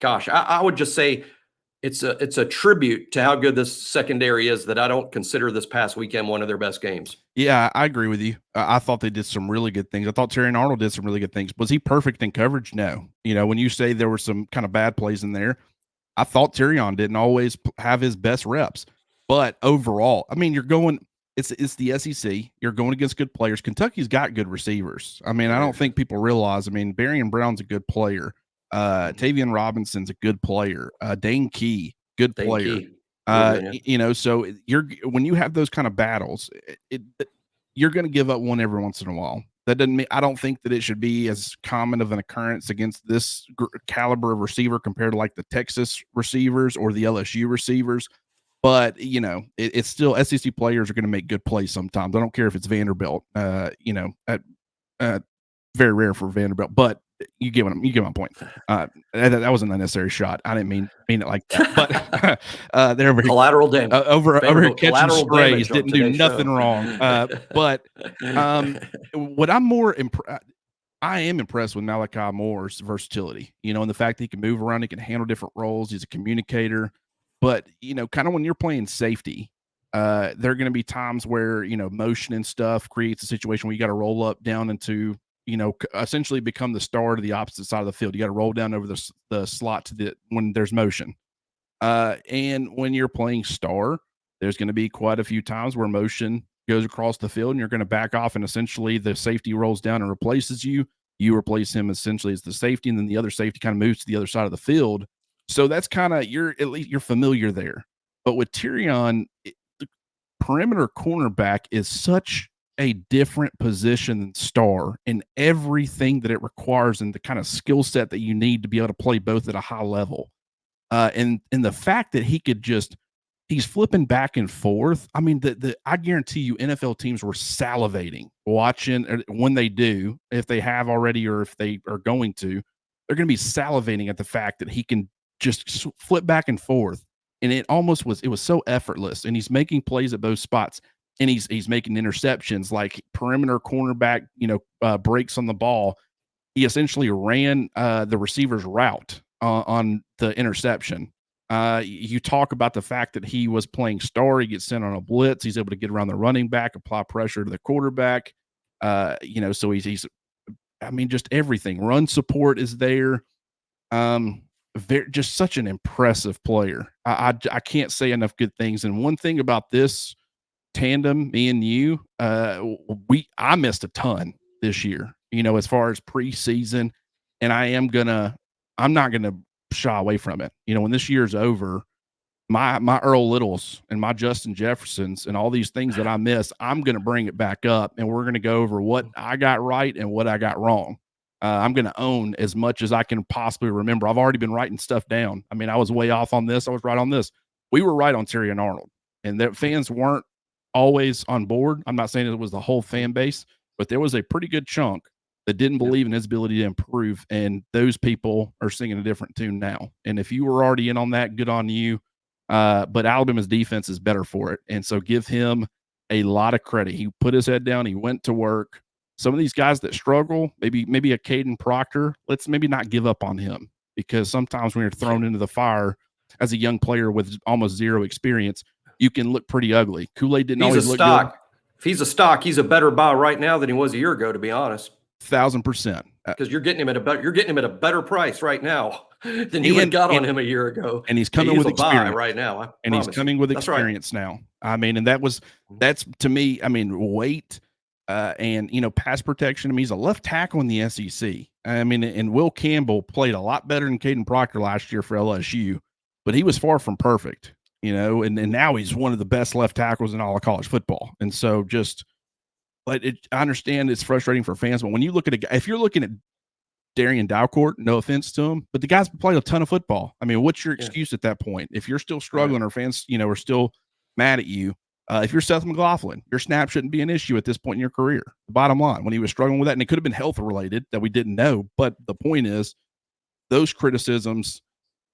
gosh, I would just say it's a tribute to how good this secondary is that I don't consider this past weekend one of their best games. Yeah, I agree with you. I thought they did some really good things. I thought Terrion Arnold did some really good things. Was he perfect in coverage? No. When you say there were some kind of bad plays in there, I thought Terrion didn't always have his best reps. But overall, I mean, it's the SEC. You're going against good players. Kentucky's got good receivers. I mean, I don't think people realize. I mean, Berrien Brown's a good player. Tavian Robinson's a good player. Dane Key, good player. So when you have those kind of battles, you're going to give up one every once in a while. That doesn't mean I don't think that it should be as common of an occurrence against this caliber of receiver compared to like the Texas receivers or the LSU receivers. But it's still SEC players are going to make good plays sometimes. I don't care if it's Vanderbilt. Very rare for Vanderbilt, but you get my point. That was an unnecessary shot. I didn't mean it like that. But they're very collateral damage over catching strays. Didn't do nothing wrong. But what I'm more I am impressed with Malachi Moore's versatility. And the fact that he can move around, he can handle different roles. He's a communicator. But kind of when you're playing safety, there are going to be times where motion and stuff creates a situation where you got to roll up down into essentially become the star to the opposite side of the field. You got to roll down over the slot when there's motion. And when you're playing star, there's going to be quite a few times where motion goes across the field and you're going to back off and essentially the safety rolls down and replaces you. You replace him essentially as the safety, and then the other safety kind of moves to the other side of the field. So that's kind of at least you're familiar there. But with Terrion, the perimeter cornerback is such a different position than star in everything that it requires and the kind of skill set that you need to be able to play both at a high level. And the fact that he's flipping back and forth. I mean, I guarantee you NFL teams were salivating watching when they do, if they have already or if they are going to, they're going to be salivating at the fact that he can just flip back and forth. And it was so effortless. And he's making plays at those spots. And he's making interceptions like perimeter cornerback, breaks on the ball. He essentially ran the receiver's route on the interception. You talk about the fact that he was playing star. He gets sent on a blitz. He's able to get around the running back, apply pressure to the quarterback. So he's I mean, just everything. Run support is there. Just such an impressive player. I can't say enough good things. And one thing about this tandem, me and you, I missed a ton this year, as far as preseason, and I'm not gonna shy away from it. When this year's over, my Earl Littles and my Justin Jeffersons and all these things that I missed, I'm gonna bring it back up, and we're gonna go over what I got right and what I got wrong. I'm gonna own as much as I can possibly remember. I've already been writing stuff down. I mean, I was way off on this. I was right on this. We were right on Terrion Arnold, and the fans weren't always on board. I'm not saying it was the whole fan base, but there was a pretty good chunk that didn't believe in his ability to improve. And those people are singing a different tune now. And if you were already in on that, good on you. But Alabama's defense is better for it. And so give him a lot of credit. He put his head down. He went to work. Some of these guys that struggle, maybe a Caden Proctor, let's maybe not give up on him, because sometimes when you're thrown into the fire as a young player with almost zero experience, you can look pretty ugly. Kool-Aid didn't always look good. If he's a stock, he's a better buy right now than he was a year ago, to be honest. 1,000%. Because you're getting him at a better price right now than you had got on him a year ago. And he's coming with experience right now. He's coming with experience now. I mean, and that's to me, I mean, weight and pass protection. I mean, he's a left tackle in the SEC. I mean, and Will Campbell played a lot better than Caden Proctor last year for LSU, but he was far from perfect. And now he's one of the best left tackles in all of college football. And so I understand it's frustrating for fans, but when you look at if you're looking at Darian Dowcourt, no offense to him, but the guy's played a ton of football. I mean, what's your excuse at that point? If you're still struggling or fans, are still mad at you, if you're Seth McLaughlin, your snap shouldn't be an issue at this point in your career. The bottom line, when he was struggling with that, and it could have been health related that we didn't know, but the point is those criticisms,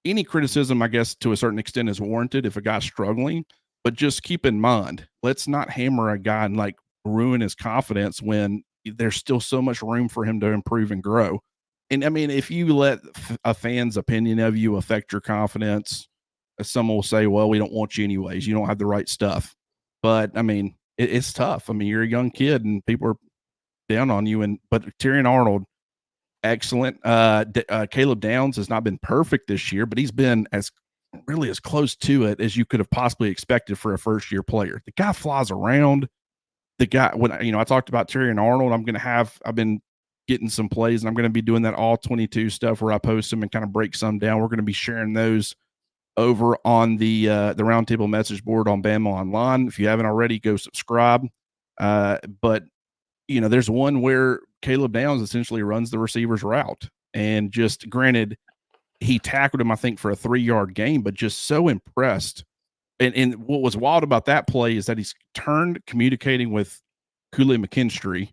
any criticism, I guess, to a certain extent is warranted if a guy's struggling, but just keep in mind, let's not hammer a guy and ruin his confidence when there's still so much room for him to improve and grow. And I mean, if you let a fan's opinion of you affect your confidence, someone will say, well, we don't want you anyways. You don't have the right stuff. But I mean, it's tough. I mean, you're a young kid and people are down on you. But Terrion Arnold, excellent. Caleb Downs has not been perfect this year, but he's been as close to it as you could have possibly expected for a first year player. The guy flies around. The guy, when I talked about Terrion Arnold, I've been getting some plays, and I'm going to be doing that all 22 stuff where I post them and kind of break some down. We're going to be sharing those over on the roundtable message board on BamaOnLine. If you haven't already, go subscribe. But there's one where Caleb Downs essentially runs the receiver's route, and just granted, he tackled him, I think, for a 3-yard gain, but just so impressed. And what was wild about that play is that he's turned communicating with Kool-Aid McKinstry,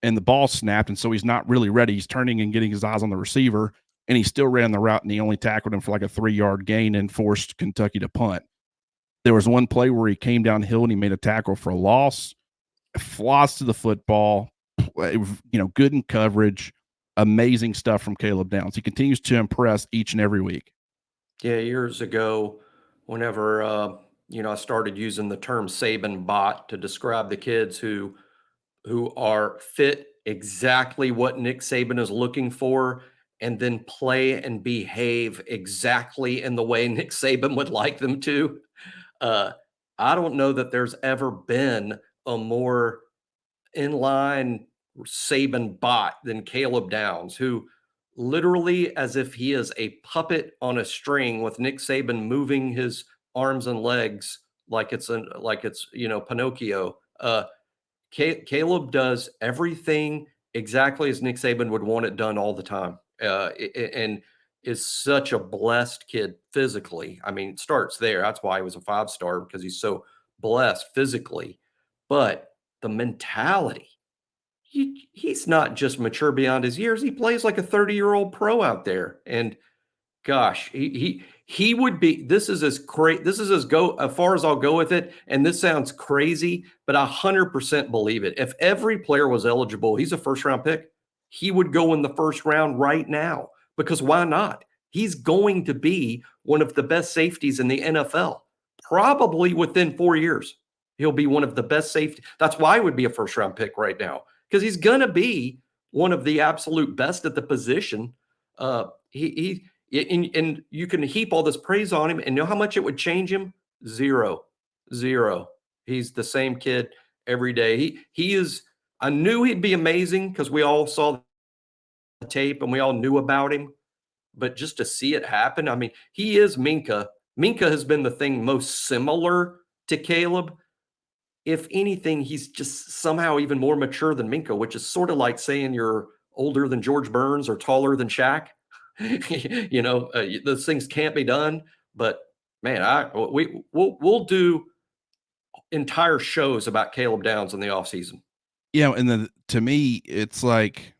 and the ball snapped, and so he's not really ready. He's turning and getting his eyes on the receiver, and he still ran the route, and he only tackled him for a 3-yard gain and forced Kentucky to punt. There was one play where he came downhill and he made a tackle for a loss, flies to the football, good in coverage, amazing stuff from Caleb Downs. He continues to impress each and every week. Yeah, years ago, whenever I started using the term Saban bot to describe the kids who are fit exactly what Nick Saban is looking for, and then play and behave exactly in the way Nick Saban would like them to. I don't know that there's ever been a more inline Saban bot than Caleb Downs, who literally, as if he is a puppet on a string with Nick Saban moving his arms and legs like it's Pinocchio. Caleb does everything exactly as Nick Saban would want it done all the time, and is such a blessed kid physically. I mean, it starts there. That's why he was a 5-star, because he's so blessed physically. But the mentality, he's not just mature beyond his years. He plays like a 30-year-old pro out there. And gosh, he would be. This is as far as I'll go with it. And this sounds crazy, but 100% believe it. If every player was eligible, he's a first-round pick. He would go in the first round right now, because why not? he's going to be one of the best safeties in the NFL. Probably within 4 years, he'll be one of the best safety. That's why he would be a first round pick right now, because he's going to be one of the absolute best at the position. And you can heap all this praise on him, and know how much it would change him? Zero. He's the same kid every day. He is. I knew he'd be amazing because we all saw the tape and we all knew about him. But just to see it happen, I mean, he is Minka. Minka has been the thing most similar to Caleb. If anything, he's just somehow even more mature than Minka, which is sort of like saying you're older than George Burns or taller than Shaq. Those things can't be done. But man, we'll do entire shows about Caleb Downs in the offseason. Yeah, and then to me, it's like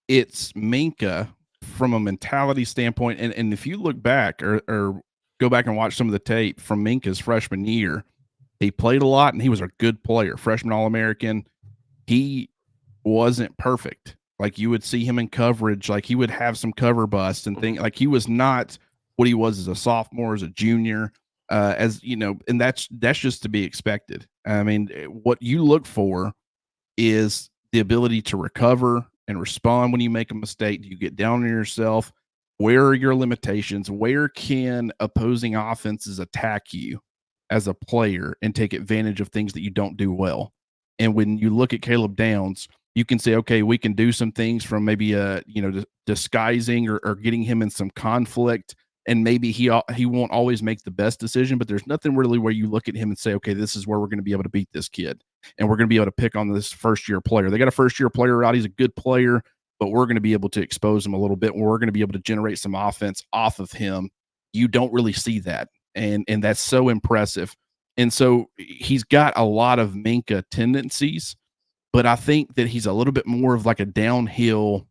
it's Minka from a mentality standpoint. And if you look back or go back and watch some of the tape from Minka's freshman year, he played a lot and he was a good player, freshman All-American. He wasn't perfect. Like you would see him in coverage, like he would have some cover busts and things. Like he was not what he was as a sophomore, as a junior, as you know, and that's just to be expected. I mean, what you look for is the ability to recover and respond when you make a mistake. Do you get down on yourself? Where are your limitations? Where can opposing offenses attack you as a player and take advantage of things that you don't do well? And when you look at Caleb Downs, you can say, okay, we can do some things from maybe disguising or getting him in some conflict, and maybe he won't always make the best decision, but there's nothing really where you look at him and say, okay, this is where we're going to be able to beat this kid, and we're going to be able to pick on this first year player. They got a first year player out. He's a good player, but we're going to be able to expose him a little bit, and we're going to be able to generate some offense off of him. You don't really see that, and that's so impressive. And so he's got a lot of Minka tendencies, but I think that he's a little bit more of like a downhill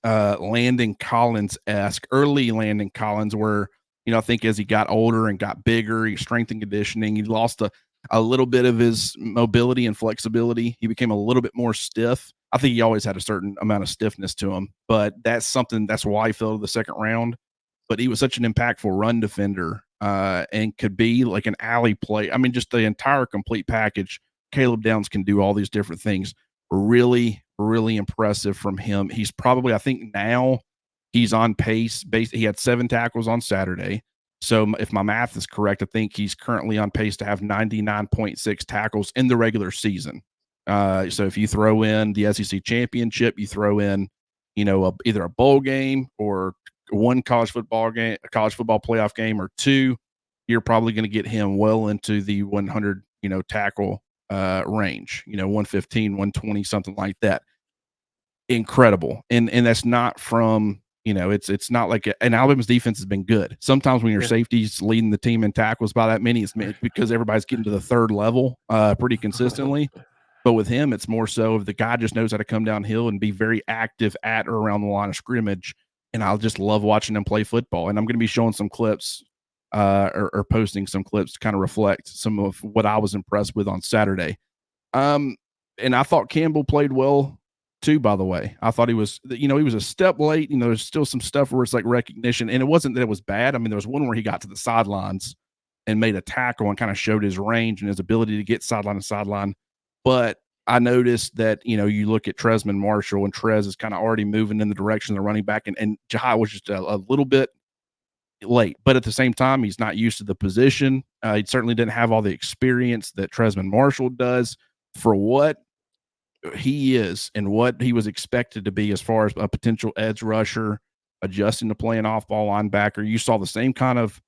Landon Collins-esque, early Landon Collins, where, I think as he got older and got bigger, he strength and conditioning, he lost a little bit of his mobility and flexibility. He became a little bit more stiff. I think he always had a certain amount of stiffness to him, but that's why he fell to the second round. But he was such an impactful run defender and could be like an alley play. I mean, just the entire complete package. Caleb Downs can do all these different things. Really, really impressive from him. He's probably, I think now he's on pace. He had 7 tackles on Saturday. So if my math is correct, I think he's currently on pace to have 99.6 tackles in the regular season. So if you throw in the SEC championship, you throw in, either a bowl game or one college football playoff game or 2, you're probably going to get him well into the 100, tackle range, 115, 120, something like that. Incredible. And that's not from, it's not like and Alabama's defense has been good. Sometimes when your safety's leading the team in tackles by that many, it's because everybody's getting to the third level pretty consistently. But with him, it's more so if the guy just knows how to come downhill and be very active at or around the line of scrimmage. And I'll just love watching him play football. And I'm going to be showing some clips or posting some clips to kind of reflect some of what I was impressed with on Saturday. And I thought Campbell played well too, by the way. I thought he was a step late. There's still some stuff where it's like recognition, and it wasn't that it was bad. I mean, there was one where he got to the sidelines and made a tackle and kind of showed his range and his ability to get sideline to sideline. But I noticed that, you look at Tresman Marshall, and Trez is kind of already moving in the direction of the running back, and Jihaad was just a little bit late. But at the same time, he's not used to the position. He certainly didn't have all the experience that Tresman Marshall does for what he is and what he was expected to be as far as a potential edge rusher, adjusting to playing off-ball linebacker. You saw the same kind of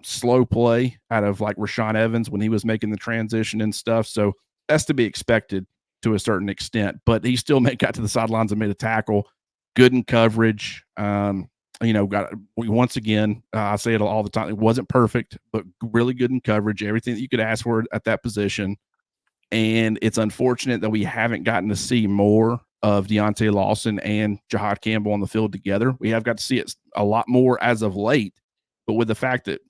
slow play out of like Rashaan Evans when he was making the transition and stuff. So that's to be expected to a certain extent, but he still got to the sidelines and made a tackle, good in coverage. Once again, I say it all the time. It wasn't perfect, but really good in coverage, everything that you could ask for at that position. And it's unfortunate that we haven't gotten to see more of Deontay Lawson and Jihaad Campbell on the field together. We have got to see it a lot more as of late, but with the fact that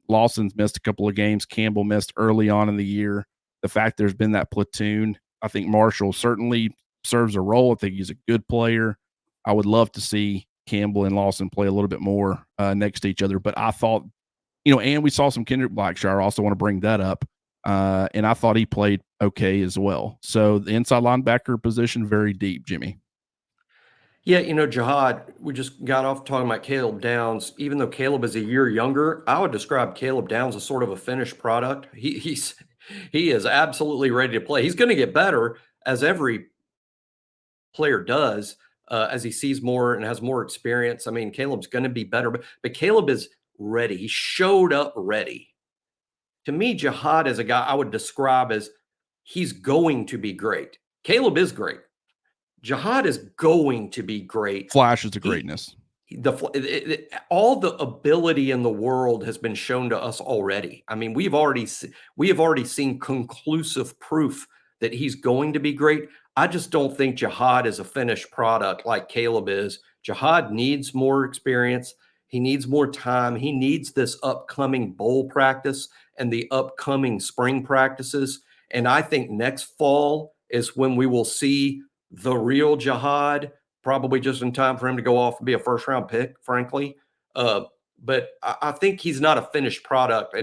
Lawson's missed a couple of games, Campbell missed early on in the year, the fact there's been that platoon, I think Marshall certainly serves a role. I think he's a good player. I would love to see Campbell and Lawson play a little bit more next to each other. But I thought, and we saw some Kendrick Blackshire. I also want to bring that up. And I thought he played okay as well. So the inside linebacker position, very deep, Jimmy. Yeah, Jihaad, we just got off talking about Caleb Downs. Even though Caleb is a year younger, I would describe Caleb Downs as sort of a finished product. He is absolutely ready to play. He's going to get better, as every player does, as he sees more and has more experience. I mean, Caleb's going to be better, but Caleb is ready. He showed up ready. To me, Jihaad is a guy I would describe as he's going to be great. Caleb is great. Jihaad is going to be great. Flashes of greatness. All the ability in the world has been shown to us already. I mean, we have already seen conclusive proof that he's going to be great. I just don't think Jihaad is a finished product like Caleb is. Jihaad needs more experience. He needs more time. He needs this upcoming bowl practice and the upcoming spring practices. And I think next fall is when we will see the real Jihaad, probably just in time for him to go off and be a first-round pick, frankly. But I think he's not a finished product,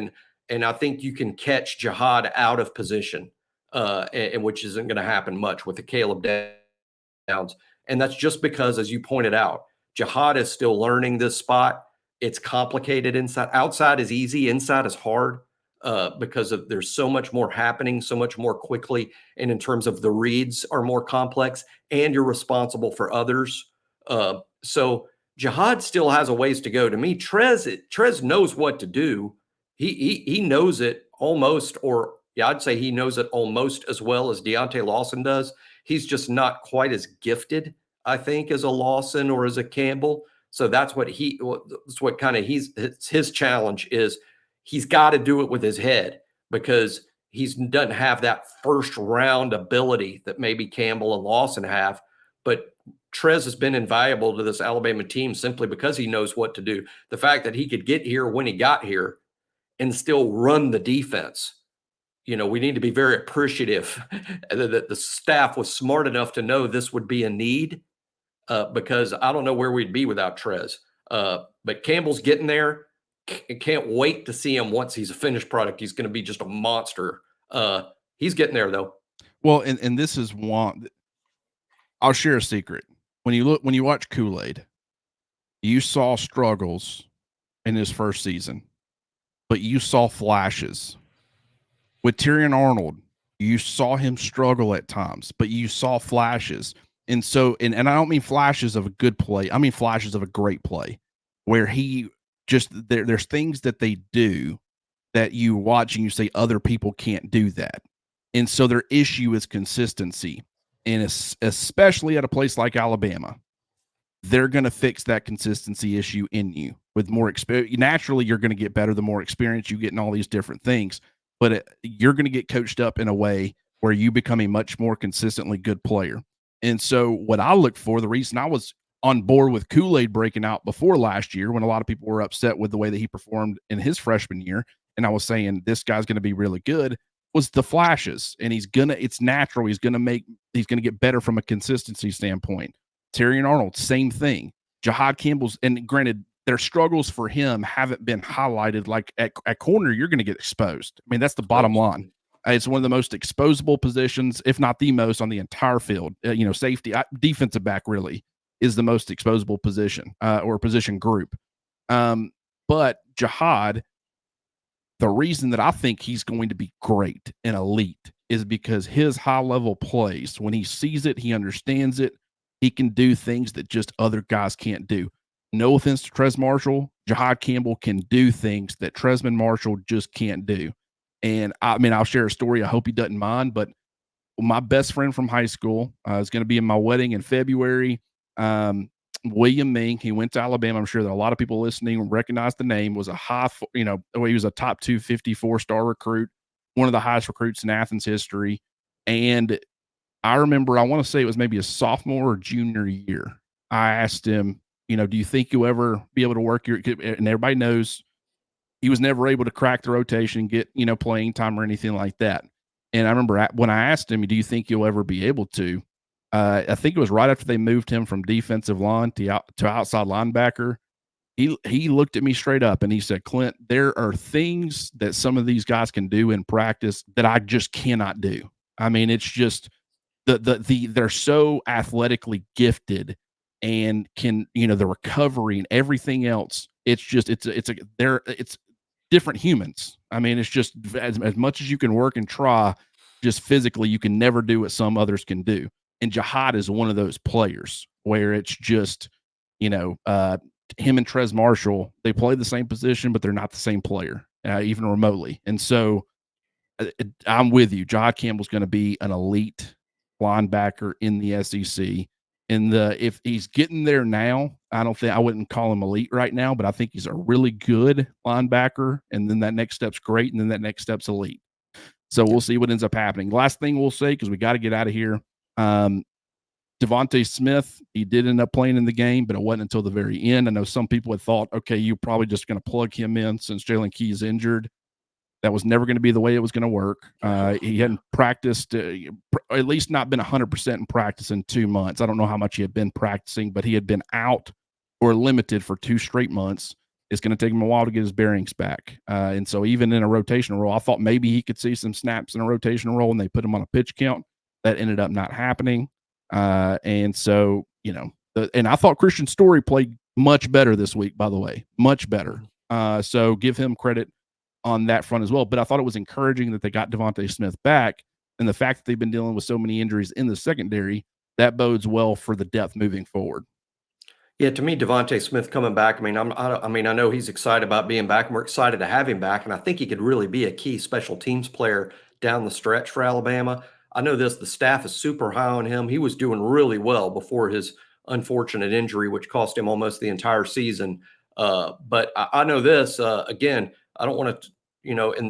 and I think you can catch Jihaad out of position, and which isn't going to happen much with the Caleb Downs. And that's just because, as you pointed out, Jihaad is still learning this spot. It's complicated inside. Outside is easy. Inside is hard. Because there's so much more happening, so much more quickly, and in terms of the reads are more complex, and you're responsible for others. So Jihaad still has a ways to go. To me, Trez knows what to do. He knows it almost, or yeah, I'd say he knows it almost as well as Deontay Lawson does. He's just not quite as gifted, I think, as a Lawson or as a Campbell. So that's what his challenge is. He's got to do it with his head because he doesn't have that first round ability that maybe Campbell and Lawson have. But Trez has been invaluable to this Alabama team simply because he knows what to do. The fact that he could get here when he got here and still run the defense. We need to be very appreciative that the staff was smart enough to know this would be a need, because I don't know where we'd be without Trez. But Campbell's getting there. Can't wait to see him once he's a finished product. He's going to be just a monster. He's getting there though. Well, and this is one. I'll share a secret. When you watch Kool-Aid, you saw struggles in his first season, but you saw flashes. With Terrion Arnold, you saw him struggle at times, but you saw flashes. And so, and I don't mean flashes of a good play. I mean flashes of a great play where he just there's things that they do that you watch and you say other people can't do that. And so their issue is consistency. And especially at a place like Alabama, they're going to fix that consistency issue in you with more experience. Naturally, you're going to get better the more experience you get in all these different things, but you're going to get coached up in a way where you become a much more consistently good player. And so what I look for, the reason I was on board with Kool-Aid breaking out before last year, when a lot of people were upset with the way that he performed in his freshman year, and I was saying this guy's going to be really good, was the flashes. And it's natural. He's going to get better from a consistency standpoint. Terrion Arnold, same thing. Jihaad Campbell's, and granted, their struggles for him haven't been highlighted. Like at corner, you're going to get exposed. I mean, that's the bottom line. It's one of the most exposable positions, if not the most, on the entire field. Safety, defensive back really is the most exposable position or position group. But Jihaad, the reason that I think he's going to be great and elite is because his high-level plays, when he sees it, he understands it, he can do things that just other guys can't do. No offense to Trez Marshall, Jihaad Campbell can do things that Trezman Marshall just can't do. And I mean, I'll share a story. I hope he doesn't mind, but my best friend from high school is going to be in my wedding in February. William Mink, he went to Alabama. I'm sure that a lot of people listening recognize the name. Was he was a top 254 star recruit, one of the highest recruits in Athens history. And I remember, I want to say it was maybe a sophomore or junior year. I asked him, do you think you'll ever be able to work your, and everybody knows he was never able to crack the rotation, get, playing time or anything like that. And I remember when I asked him, do you think you'll ever be able to? I think it was right after they moved him from defensive line to outside linebacker. He looked at me straight up and he said, "Clint, there are things that some of these guys can do in practice that I just cannot do." I mean, it's just they're so athletically gifted and can, the recovery and everything else. It's just it's different humans. I mean, it's just as much as you can work and try, just physically, you can never do what some others can do. And Jihaad is one of those players where it's just, him and Trez Marshall, they play the same position, but they're not the same player, even remotely. And so I'm with you. Jihaad Campbell's going to be an elite linebacker in the SEC. If he's getting there now, I wouldn't call him elite right now, but I think he's a really good linebacker. And then that next step's great. And then that next step's elite. So we'll see what ends up happening. Last thing we'll say, because we got to get out of here. Devontae Smith, he did end up playing in the game, but it wasn't until the very end. I know some people had thought, okay, you're probably just going to plug him in since Jalen Key is injured. That was never going to be the way it was going to work. He hadn't practiced, at least not been 100% in practice in 2 months. I don't know how much he had been practicing, but he had been out or limited for 2 straight months. It's going to take him a while to get his bearings back. And so even in a rotational role, I thought maybe he could see some snaps in a rotational role, and they put him on a pitch count. That ended up not happening. And so, and I thought Christian Story played much better this week, by the way, much better. So give him credit on that front as well. But I thought it was encouraging that they got Devontae Smith back, and the fact that they've been dealing with so many injuries in the secondary, that bodes well for the depth moving forward. Yeah, to me, Devontae Smith coming back. I mean, I know he's excited about being back, and we're excited to have him back. And I think he could really be a key special teams player down the stretch for Alabama. I know the staff is super high on him. He was doing really well before his unfortunate injury, which cost him almost the entire season. But I know this again. I don't want to,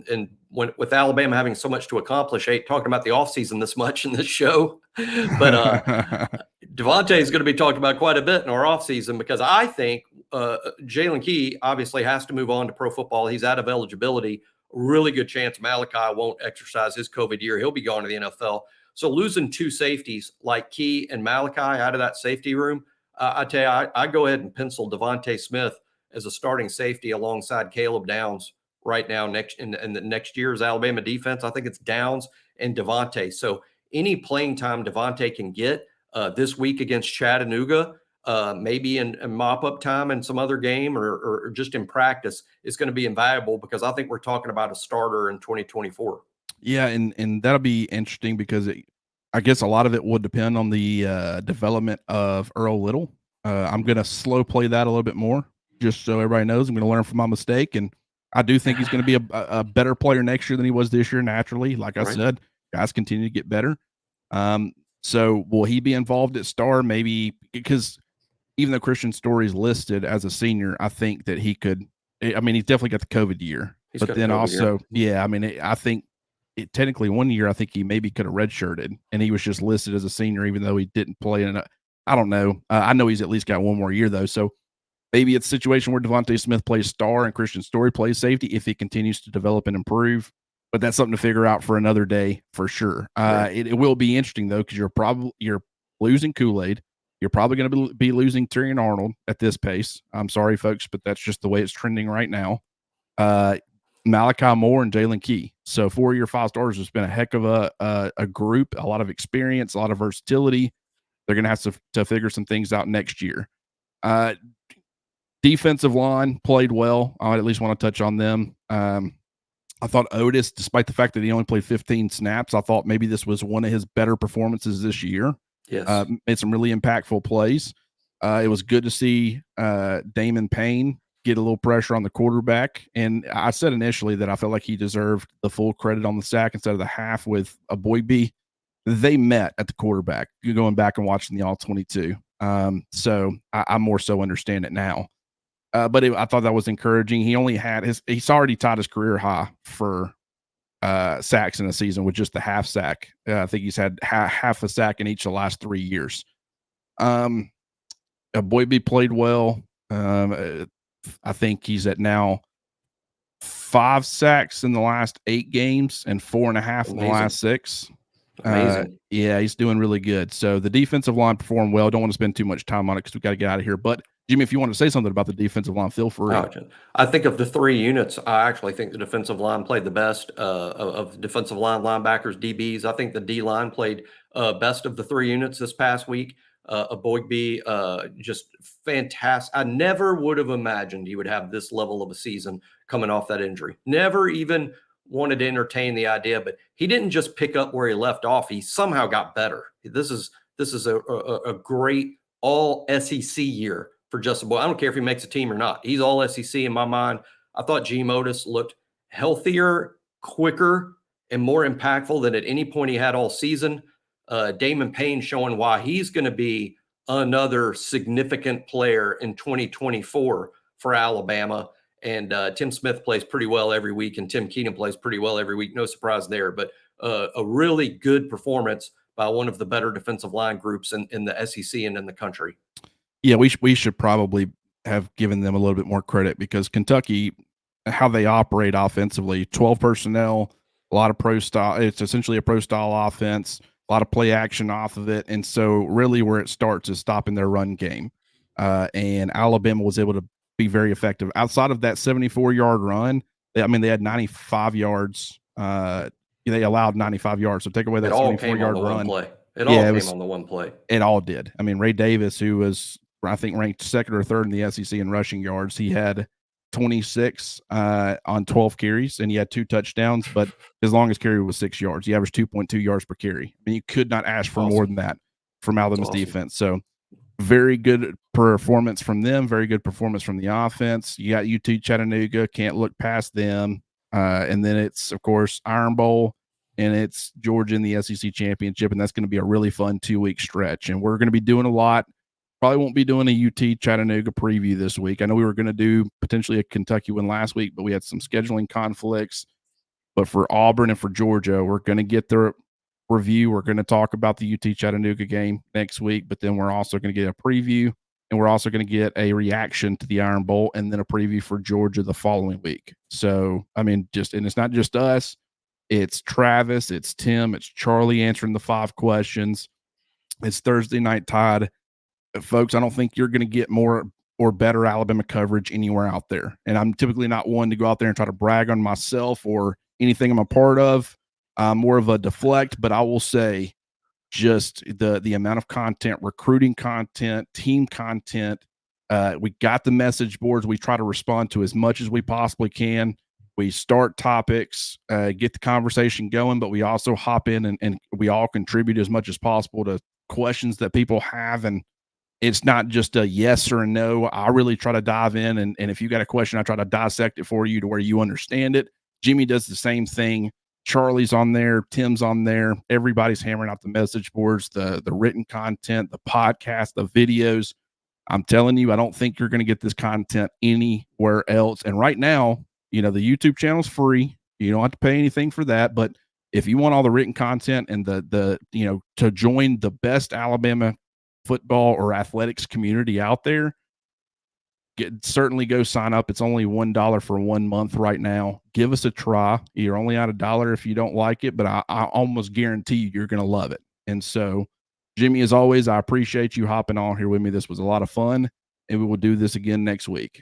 and with Alabama having so much to accomplish, I ain't talking about the offseason this much in this show, but Devontae is going to be talked about quite a bit in our offseason because I think Jalen Key obviously has to move on to pro football. He's out of eligibility. Really good chance Malachi won't exercise his COVID year. He'll be going to the NFL. So losing 2 safeties like Key and Malachi out of that safety room, I tell you, I go ahead and pencil Devontae Smith as a starting safety alongside Caleb Downs right now in the next year's Alabama defense. I think it's Downs and Devontae. So any playing time Devontae can get this week against Chattanooga, maybe in mop-up time in some other game or just in practice, is going to be invaluable because I think we're talking about a starter in 2024. Yeah, and that'll be interesting because I guess a lot of it would depend on the development of Earl Little. I'm going to slow play that a little bit more, just so everybody knows. I'm going to learn from my mistake, and I do think he's going to be a better player next year than he was this year naturally. Like I said, guys continue to get better. So will he be involved at star? Maybe, because even though Christian Story's listed as a senior, I think that he could. I mean, he's definitely got the COVID year, but then also, I mean, I think technically 1 year, I think he maybe could have redshirted, and he was just listed as a senior, even though he didn't play. And I don't know. I know he's at least got 1 more year though, so maybe it's a situation where Devontae Smith plays star and Christian Story plays safety if he continues to develop and improve. But that's something to figure out for another day for sure. It will be interesting though, because you're losing Kool-Aid. You're probably going to be losing Terrion Arnold at this pace. I'm sorry, folks, but that's just the way it's trending right now. Malachi Moore and Jalen Key. So 4 year 5 stars has been a heck of a group, a lot of experience, a lot of versatility. They're going to have to figure some things out next year. Defensive line played well. I at least want to touch on them. I thought Otis, despite the fact that he only played 15 snaps, I thought maybe this was one of his better performances this year. Yes. Made some really impactful plays. It was good to see Damon Payne get a little pressure on the quarterback. And I said initially that I felt like he deserved the full credit on the sack instead of the half with a Boybe. They met at the quarterback. You're going back and watching the All-22. So I more so understand it now. But I thought that was encouraging. He only had he's already tied his career high for sacks in a season with just the half sack. I think he's had half a sack in each of the last 3 years. Boybe played well. I think he's at now 5 sacks in the last 8 games and 4.5 in the last 6. Amazing. Yeah, he's doing really good. So the defensive line performed well. Don't want to spend too much time on it because we got to get out of here. But Jimmy, if you want to say something about the defensive line, feel free. Gotcha. I think of the 3 units, I actually think the defensive line played the best, of defensive line, linebackers, DBs. I think the D line played, best of the 3 units this past week. Boygby, just fantastic. I never would have imagined he would have this level of a season coming off that injury. Never even wanted to entertain the idea, but he didn't just pick up where he left off. He somehow got better. This is a great all SEC year for Justin Boyd. I don't care if he makes a team or not. He's all SEC in my mind. I thought G Modus looked healthier, quicker, and more impactful than at any point he had all season. Damon Payne showing why he's going to be another significant player in 2024 for Alabama. And Tim Smith plays pretty well every week, and Tim Keenan plays pretty well every week. No surprise there, but a really good performance by one of the better defensive line groups in the SEC and in the country. Yeah, we should probably have given them a little bit more credit because Kentucky, how they operate offensively, 12 personnel, a lot of pro style. It's essentially a pro style offense, a lot of play action off of it. And so really where it starts is stopping their run game. And Alabama was able to be very effective. Outside of that 74-yard run, they had 95 yards. They allowed 95 yards. So take away that 74-yard run. It all came on the one play. It all did. I mean, Ray Davis, who was, I think, ranked second or third in the SEC in rushing yards, he had 26 on 12 carries, and he had 2 touchdowns, but his longest carry was 6 yards. He averaged 2.2 yards per carry. I mean, you could not ask for more than that from Alabama's defense. So very good performance from them, very good performance from the offense. You got UT Chattanooga, can't look past them. And then it's, of course, Iron Bowl, and it's Georgia in the SEC championship, and that's going to be a really fun 2-week stretch. And we're going to be doing a lot. Probably won't be doing a UT Chattanooga preview this week. I know we were going to do potentially a Kentucky one last week, but we had some scheduling conflicts. But for Auburn and for Georgia, we're going to get their review. We're going to talk about the UT Chattanooga game next week, but then we're also going to get a preview, and we're also going to get a reaction to the Iron Bowl and then a preview for Georgia the following week. So, I mean, and it's not just us. It's Travis, it's Tim, it's Charlie answering the 5 questions. It's Thursday Night Tide. Folks, I don't think you're going to get more or better Alabama coverage anywhere out there. And I'm typically not one to go out there and try to brag on myself or anything I'm a part of. I'm more of a deflect, but I will say just the amount of content, recruiting content, team content. We got the message boards. We try to respond to as much as we possibly can. We start topics, get the conversation going, but we also hop in and we all contribute as much as possible to questions that people have. And it's not just a yes or a no. I really try to dive in. And if you got a question, I try to dissect it for you to where you understand it. Jimmy does the same thing. Charlie's on there. Tim's on there. Everybody's hammering out the message boards, the written content, the podcast, the videos. I'm telling you, I don't think you're going to get this content anywhere else. And right now, the YouTube channel's free. You don't have to pay anything for that. But if you want all the written content and to join the best Alabama football or athletics community out there, certainly go sign up. It's only $1 for 1 month right now. Give us a try. You're only out $1 if you don't like it, but I almost guarantee you're going to love it. And so, Jimmy, as always, I appreciate you hopping on here with me. This was a lot of fun, and we will do this again next week.